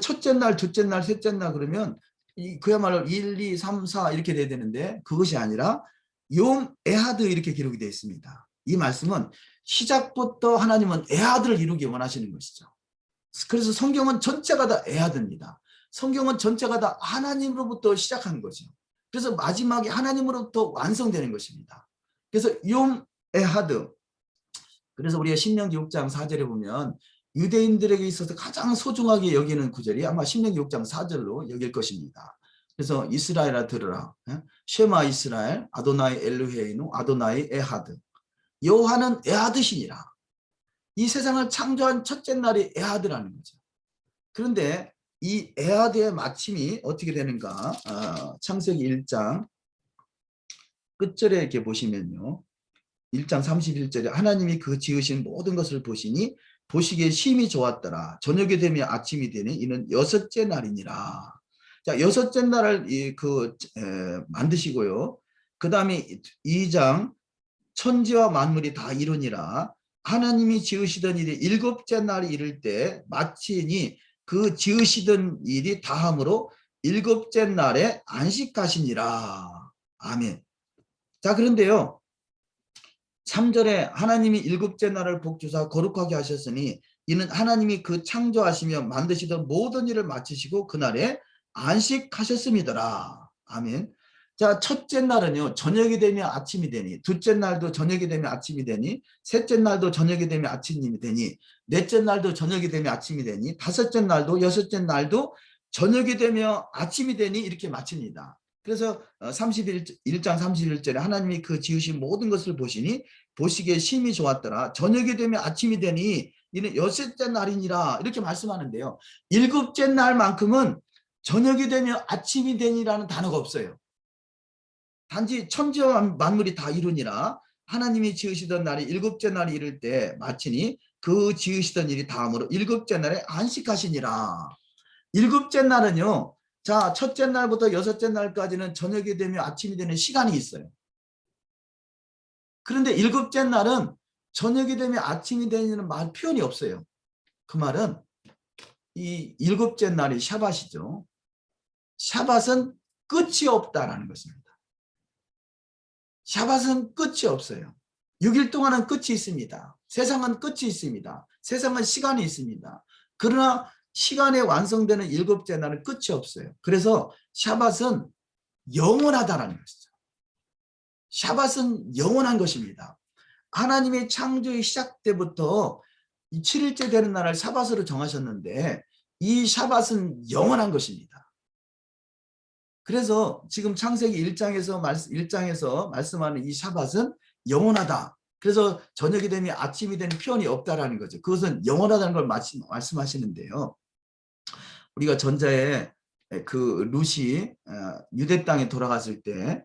S1: 첫째 날, 둘째 날, 셋째 날 그러면 그야말로 1, 2, 3, 4 이렇게 돼야 되는데 그것이 아니라 욤 에하드 이렇게 기록이 되어 있습니다. 이 말씀은 시작부터 하나님은 에하드를 이루기 원하시는 것이죠. 그래서 성경은 전체가 다 에하드입니다. 성경은 전체가 다 하나님으로부터 시작한 거죠. 그래서 마지막에 하나님으로부터 완성되는 것입니다. 그래서 욤 에하드. 그래서 우리가 신명기 6장 4절에 보면 유대인들에게 있어서 가장 소중하게 여기는 구절이 아마 신명기 6장 4절로 여길 것입니다. 그래서 이스라엘아 들으라. 쉐마 이스라엘 아도나이 엘루헤이누 아도나이 에하드. 여호와는 에하드시니라. 이 세상을 창조한 첫째 날이 에하드라는 거죠. 그런데 이 에하드의 마침이 어떻게 되는가? 창세기 1장 끝절에 이렇게 보시면요. 1장 31절에 하나님이 그 지으신 모든 것을 보시니 보시기에 심히 좋았더라. 저녁이 되면 아침이 되니 이는 여섯째 날이니라. 자, 여섯째 날을 만드시고요. 그 다음에 2장 천지와 만물이 다 이루니라. 하나님이 지으시던 일이 일곱째 날이 이를 때 마치니 그 지으시던 일이 다함으로 일곱째 날에 안식하시니라. 아멘. 자, 그런데요. 3절에 하나님이 일곱째 날을 복주사 거룩하게 하셨으니 이는 하나님이 그 창조하시며 만드시던 모든 일을 마치시고 그날에 안식하셨음이더라. 아멘. 자, 첫째 날은요. 저녁이 되면 아침이 되니 둘째 날도 저녁이 되면 아침이 되니 셋째 날도 저녁이 되면 아침이 되니 넷째 날도 저녁이 되면 아침이 되니 다섯째 날도 여섯째 날도 저녁이 되면 아침이 되니 이렇게 마칩니다. 그래서 1장 31절에 하나님이 그 지으신 모든 것을 보시니 보시기에 심히 좋았더라. 저녁이 되면 아침이 되니 이는 여섯째 날이니라 이렇게 말씀하는데요. 일곱째 날만큼은 저녁이 되면 아침이 되니라는 단어가 없어요. 단지 천지와 만물이 다 이루니라. 하나님이 지으시던 날이 일곱째 날이 이를 때 마치니 그 지으시던 일이 다음으로 일곱째 날에 안식하시니라. 일곱째 날은요. 자, 첫째 날부터 여섯째 날까지는 저녁이 되면 아침이 되는 시간이 있어요. 그런데 일곱째 날은 저녁이 되면 아침이 되는 말 표현이 없어요. 그 말은 이 일곱째 날이 샤밧이죠. 샤밧은 끝이 없다라는 것입니다. 샤밧은 끝이 없어요. 6일 동안은 끝이 있습니다. 세상은 끝이 있습니다. 세상은 시간이 있습니다. 그러나 시간에 완성되는 일곱째 날은 끝이 없어요. 그래서 샤밧은 영원하다는 것이죠. 샤밧은 영원한 것입니다. 하나님의 창조의 시작 때부터 7일째 되는 날을 샤밧으로 정하셨는데 이 샤밧은 영원한 것입니다. 그래서 지금 창세기 1장에서 말씀하는 이 샤밧은 영원하다. 그래서 저녁이 되면 아침이 되는 표현이 없다라는 거죠. 그것은 영원하다는 걸 말씀하시는데요. 우리가 전자에 그 룻이 유대 땅에 돌아갔을 때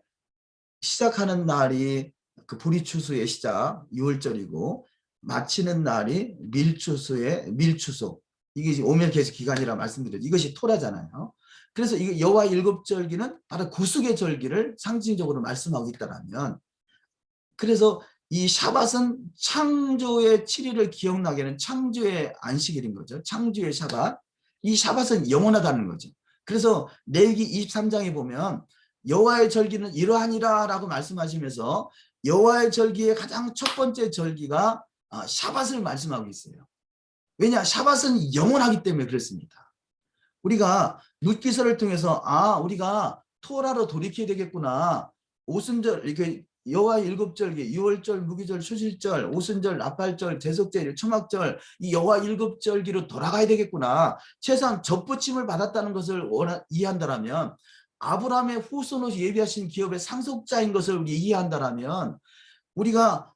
S1: 시작하는 날이 그 보리추수의 시작 6월절이고 마치는 날이 밀추수의 밀추소. 이게 오멜 계수 기간이라 말씀드렸죠. 이것이 토라잖아요. 그래서 이 여호와 일곱 절기는 바로 구속의 절기를 상징적으로 말씀하고 있다라면, 그래서 이 샤밧은 창조의 7일을 기억나게 하는 창조의 안식일인 거죠. 창조의 샤밧. 이 샤밧은 영원하다는 거죠. 그래서 레위기 23장에 보면 여호와의 절기는 이러하니라 라고 말씀하시면서 여호와의 절기의 가장 첫 번째 절기가 샤밧을 말씀하고 있어요. 왜냐? 샤밧은 영원하기 때문에 그렇습니다. 우리가 룻기서를 통해서 우리가 토라로 돌이켜야 되겠구나. 오순절 이렇게 여호와의 일곱 절기, 유월절, 무기절, 추실절, 오순절, 나팔절, 대속절, 초막절, 이 여호와 일곱 절기로 돌아가야 되겠구나. 최소한 접붙임을 받았다는 것을 이해한다라면, 아브라함의 후손으로 예비하신 기업의 상속자인 것을 우리 이해한다라면, 우리가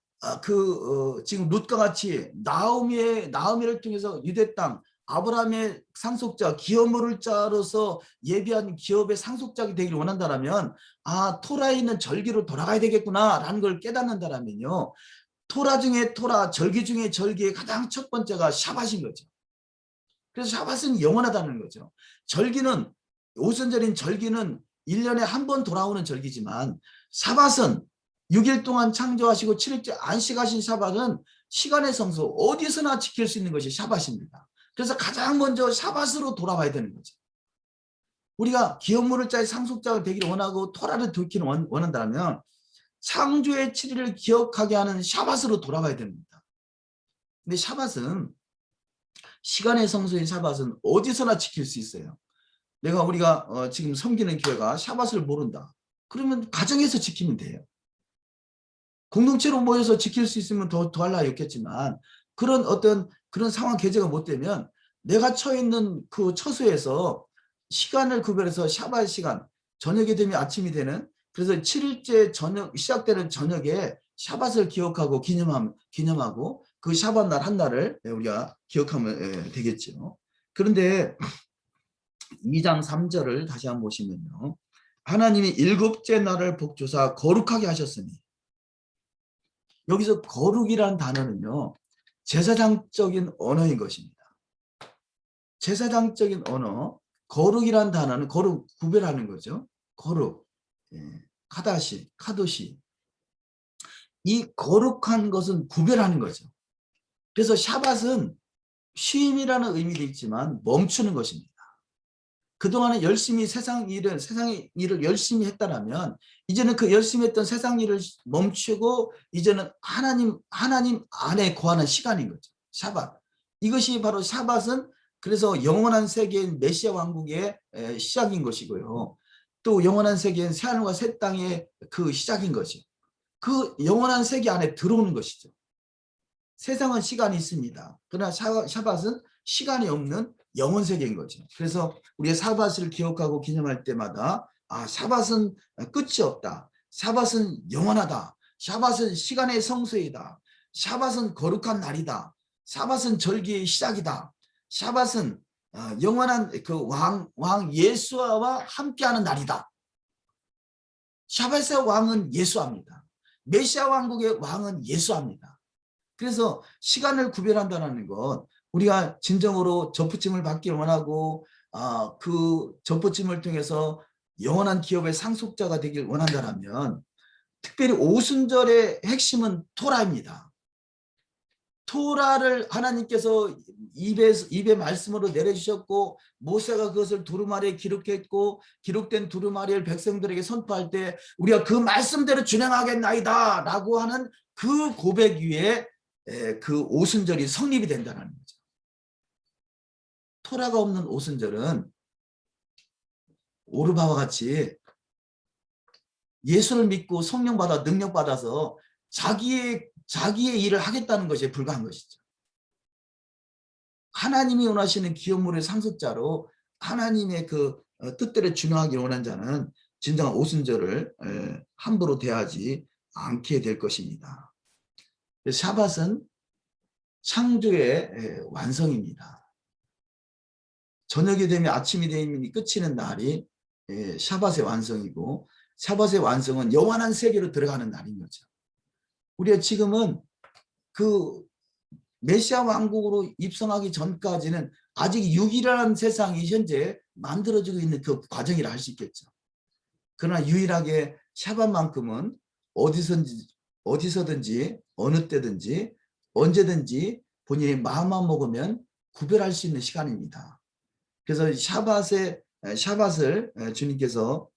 S1: 지금 룻과 같이 나오미를 통해서 유대 땅 아브라함의 상속자, 기업 모를 자로서 예비한 기업의 상속자가 되기를 원한다라면, 토라에 있는 절기로 돌아가야 되겠구나라는 걸 깨닫는다라면요, 토라 중에 토라, 절기 중에 절기의 가장 첫 번째가 샤밧인 거죠. 그래서 샤밧은 영원하다는 거죠. 절기는, 오순절인 절기는 1년에 한 번 돌아오는 절기지만, 샤밧은 6일 동안 창조하시고 7일째 안식하신 샤밧은 시간의 성수, 어디서나 지킬 수 있는 것이 샤밧입니다. 그래서 가장 먼저 샤밧으로 돌아와야 되는 거죠. 우리가 기업 모를 자의 상속자가 되기를 원하고 토라를 돌기를 원한다면 창조의 7일을 기억하게 하는 샤밧으로 돌아가야 됩니다. 근데 샤밧은, 시간의 성수인 샤밧은 어디서나 지킬 수 있어요. 우리가 지금 섬기는 교회가 샤밧을 모른다. 그러면 가정에서 지키면 돼요. 공동체로 모여서 지킬 수 있으면 더 할 나위 없겠지만, 그런 상황 계제가 못 되면 내가 처해 있는 그 처소에서 시간을 구별해서 샤밧 시간, 저녁이 되면 아침이 되는, 그래서 7일째 저녁 시작되는 저녁에 샤밧을 기억하고 기념하고 그 샤밧 날 한 날을 우리가 기억하면 되겠죠. 그런데 2장 3절을 다시 한번 보시면요, 하나님이 일곱째 날을 복주사 거룩하게 하셨으니, 여기서 거룩이라는 단어는요, 제사장적인 언어인 것입니다. 제사장적인 언어, 거룩이라는 단어는 거룩 구별하는 거죠. 거룩, 카도시. 이 거룩한 것은 구별하는 거죠. 그래서 샤밧은 쉼이라는 의미도 있지만 멈추는 것입니다. 그동안에 열심히 세상의 일을 열심히 했다라면, 이제는 그 열심히 했던 세상 일을 멈추고 이제는 하나님 안에 거하는 시간인 거죠. 샤밧. 이것이 바로 샤밧은, 그래서 영원한 세계인 메시아 왕국의 시작인 것이고요. 또 영원한 세계인 새하늘과 새 땅의 그 시작인 것이죠. 그 영원한 세계 안에 들어오는 것이죠. 세상은 시간이 있습니다. 그러나 샤밧은 시간이 없는 영원 세계인 거죠. 그래서 우리가 샤밧을 기억하고 기념할 때마다 샤밧은 끝이 없다. 샤밧은 영원하다. 샤밧은 시간의 성수이다. 샤밧은 거룩한 날이다. 샤밧은 절기의 시작이다. 샤밧은 영원한 그 왕 예수아와 함께하는 날이다. 샤밧의 왕은 예수아입니다. 메시아 왕국의 왕은 예수아입니다. 그래서 시간을 구별한다는 것, 우리가 진정으로 접붙임을 받기를 원하고 그 접붙임을 통해서 영원한 기업의 상속자가 되길 원한다면, 특별히 오순절의 핵심은 토라입니다. 토라를 하나님께서 입에 말씀으로 내려주셨고, 모세가 그것을 두루마리에 기록했고, 기록된 두루마리를 백성들에게 선포할 때 우리가 그 말씀대로 준행하겠나이다 라고 하는 그 고백 위에 그 오순절이 성립이 된다는 거죠. 토라가 없는 오순절은 오르바와 같이 예수를 믿고 성령 받아 능력 받아서 자기의 일을 하겠다는 것에 불과한 것이죠. 하나님이 원하시는 기업물의 상속자로 하나님의 그 뜻대로 준행하기 원하는 자는 진정한 오순절을 함부로 대하지 않게 될 것입니다. 샤밧은 창조의 완성입니다. 저녁이 되면 아침이 되면 끝이는 날이 샤밧의 완성이고, 샤밧의 완성은 영원한 세계로 들어가는 날인 거죠. 우리가 지금은 그 메시아 왕국으로 입성하기 전까지는 아직 육이라는 세상이 현재 만들어지고 있는 그 과정이라 할 수 있겠죠. 그러나 유일하게 샤밧만큼은 어디서든지 어느 때든지 언제든지 본인이 마음만 먹으면 구별할 수 있는 시간입니다. 그래서 샤밧을 주님께서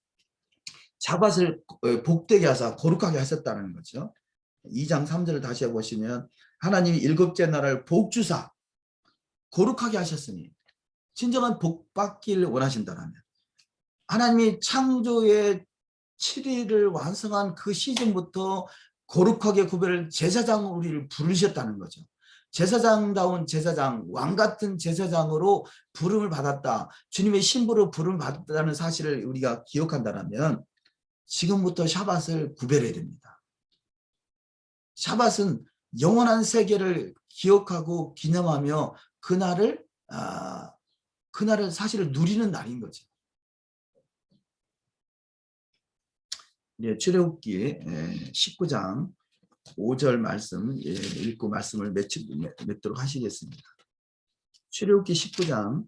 S1: 샤밧을 복되게 하사 거룩하게 하셨다는 거죠. 2장 3절을 다시 해보시면 하나님이 일곱째 날을 복주사 거룩하게 하셨으니 진정한 복받기를 원하신다라면 하나님이 창조의 7일을 완성한 그 시즌부터 거룩하게 구별을 제사장으로 우리를 부르셨다는 거죠. 제사장다운 제사장, 왕 같은 제사장으로 부름을 받았다. 주님의 신부로 부름을 받았다는 사실을 우리가 기억한다면 지금부터 샤밧을 구별해야 됩니다. 샤밧은 영원한 세계를 기억하고 기념하며 그날을 사실을 누리는 날인 거죠. 예, 출애굽기 19장 5절 말씀 읽고 말씀을 맺도록 하시겠습니다. 출애굽기 19장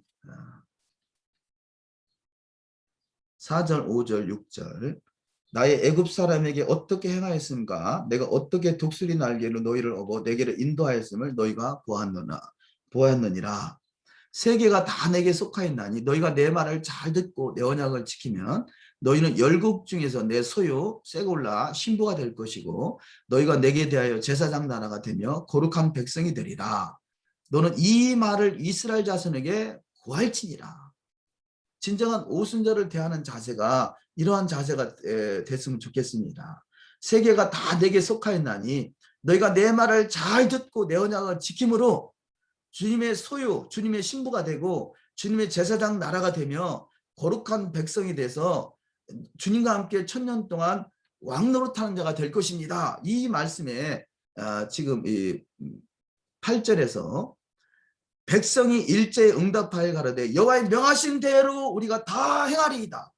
S1: 4절, 5절, 6절 나의 애굽 사람에게 어떻게 행하였음가 내가 어떻게 독수리 날개로 너희를 업어 내게로 인도하였음을 너희가 보았느니라. 세계가 다 내게 속하였나니 너희가 내 말을 잘 듣고 내 언약을 지키면 너희는 열국 중에서 내 소유 세골라 신부가 될 것이고 너희가 내게 대하여 제사장 나라가 되며 거룩한 백성이 되리라. 너는 이 말을 이스라엘 자손에게 고할지니라. 진정한 오순절을 대하는 자세가 이러한 자세가 됐으면 좋겠습니다. 세계가 다 내게 속하였나니 너희가 내 말을 잘 듣고 내 언약을 지킴으로 주님의 소유, 주님의 신부가 되고 주님의 제사장 나라가 되며 거룩한 백성이 돼서 주님과 함께 1000년 동안 왕노릇하는 자가 될 것입니다. 이 말씀에 지금 이 8절에서 백성이 일제에 응답하여 가로되 여호와의 명하신 대로 우리가 다 행하리이다.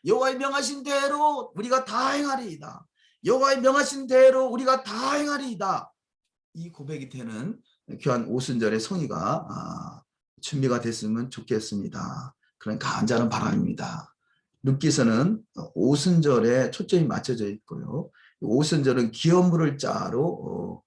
S1: 여호와의 명하신 대로 우리가 다 행하리이다. 여호와의 명하신 대로 우리가 다 행하리이다. 이 고백이 되는 귀한 오순절의 성의가 준비가 됐으면 좋겠습니다. 그런 간절한 바람입니다. 룻기서는 오순절에 초점이 맞춰져 있고요. 오순절은 기업물을 자로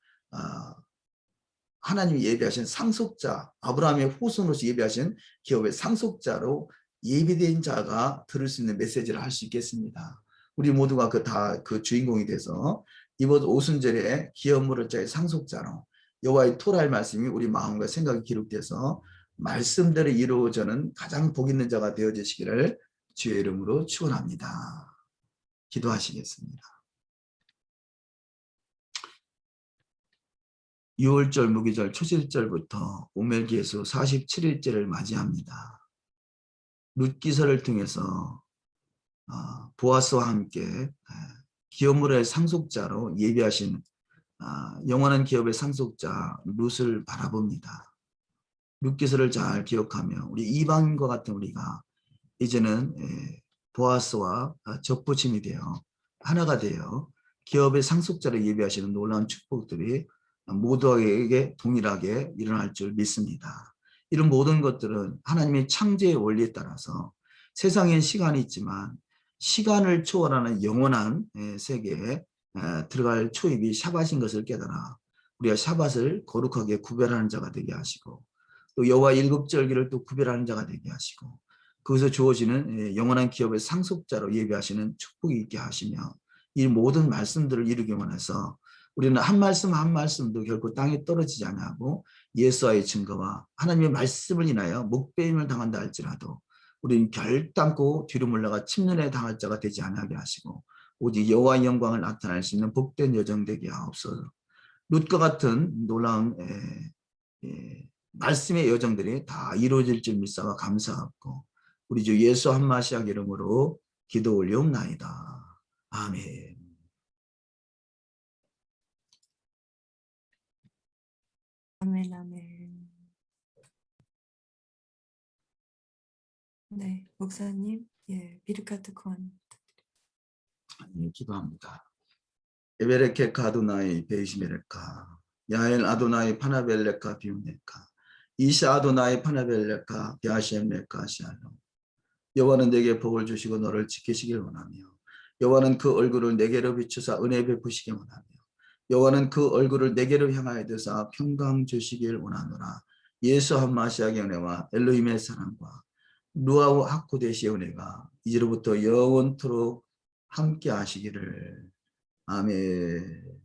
S1: 하나님이 예비하신 상속자, 아브라함의 후손으로서 예비하신 기업의 상속자로 예비된 자가 들을 수 있는 메시지를 할 수 있겠습니다. 우리 모두가 그 주인공이 돼서 이번 오순절에 기업물을 자의 상속자로 여호와의 토라의 말씀이 우리 마음과 생각이 기록돼서 말씀대로 이루어지는 가장 복 있는 자가 되어지시기를 주의 이름으로 축원합니다. 기도하시겠습니다. 6월절 무기절 초실절부터 오멜기에서 47일째를 맞이합니다. 룻기서를 통해서 보아스와 함께 기업물의 상속자로 예비하신 영원한 기업의 상속자 룻을 바라봅니다. 룻기서를 잘 기억하며 우리 이방인과 같은 우리가 이제는 보아스와 접붙임이 되어 하나가 되어 기업의 상속자를 예비하시는 놀라운 축복들이 모두에게 동일하게 일어날 줄 믿습니다. 이런 모든 것들은 하나님의 창조의 원리에 따라서 세상엔 시간이 있지만 시간을 초월하는 영원한 세계에 들어갈 초입이 샤밧인 것을 깨달아 우리가 샤밧을 거룩하게 구별하는 자가 되게 하시고 또 여호와 일곱절기를 또 구별하는 자가 되게 하시고 거기서 주어지는 영원한 기업의 상속자로 예비하시는 축복이 있게 하시며 이 모든 말씀들을 이루기 원해서 우리는 한 말씀 한 말씀도 결코 땅에 떨어지지 않고 예수와의 증거와 하나님의 말씀을 인하여 목배임을 당한다 할지라도 우리는 결단코 뒤로 물러가 침륜에 당할 자가 되지 않게 하시고 오직 여호와의 영광을 나타낼 수 있는 복된 여정 되게 하옵소서. 룻과 같은 놀라운 말씀의 여정들이 다 이루어질 줄 믿사와 감사하고 우리 주 예수 한 마시아 이름으로 기도 올리옵나이다. 아멘.
S2: 아멘, 아멘. 네, 목사님, 비르카트 콘.
S1: 기도합니다. 에베레케 카도나이 베이시메레카 야엘 아도나이 파나벨레카 비우네카 이샤 아도나이 파나벨레카 비아시엠레카 샬롬 여호와는 내게 복을 주시고 너를 지키시길 원하며 여호와는 그 얼굴을 내게로 비추사 은혜 베푸시길 원하며 여호와는 그 얼굴을 내게로 향하여 드사 평강 주시길 원하노라. 예수 한 마시아의 은혜와 엘로힘의 사랑과 루아우 하코데시의 은혜가 이제로부터 영원토록 함께 하시기를. 아멘.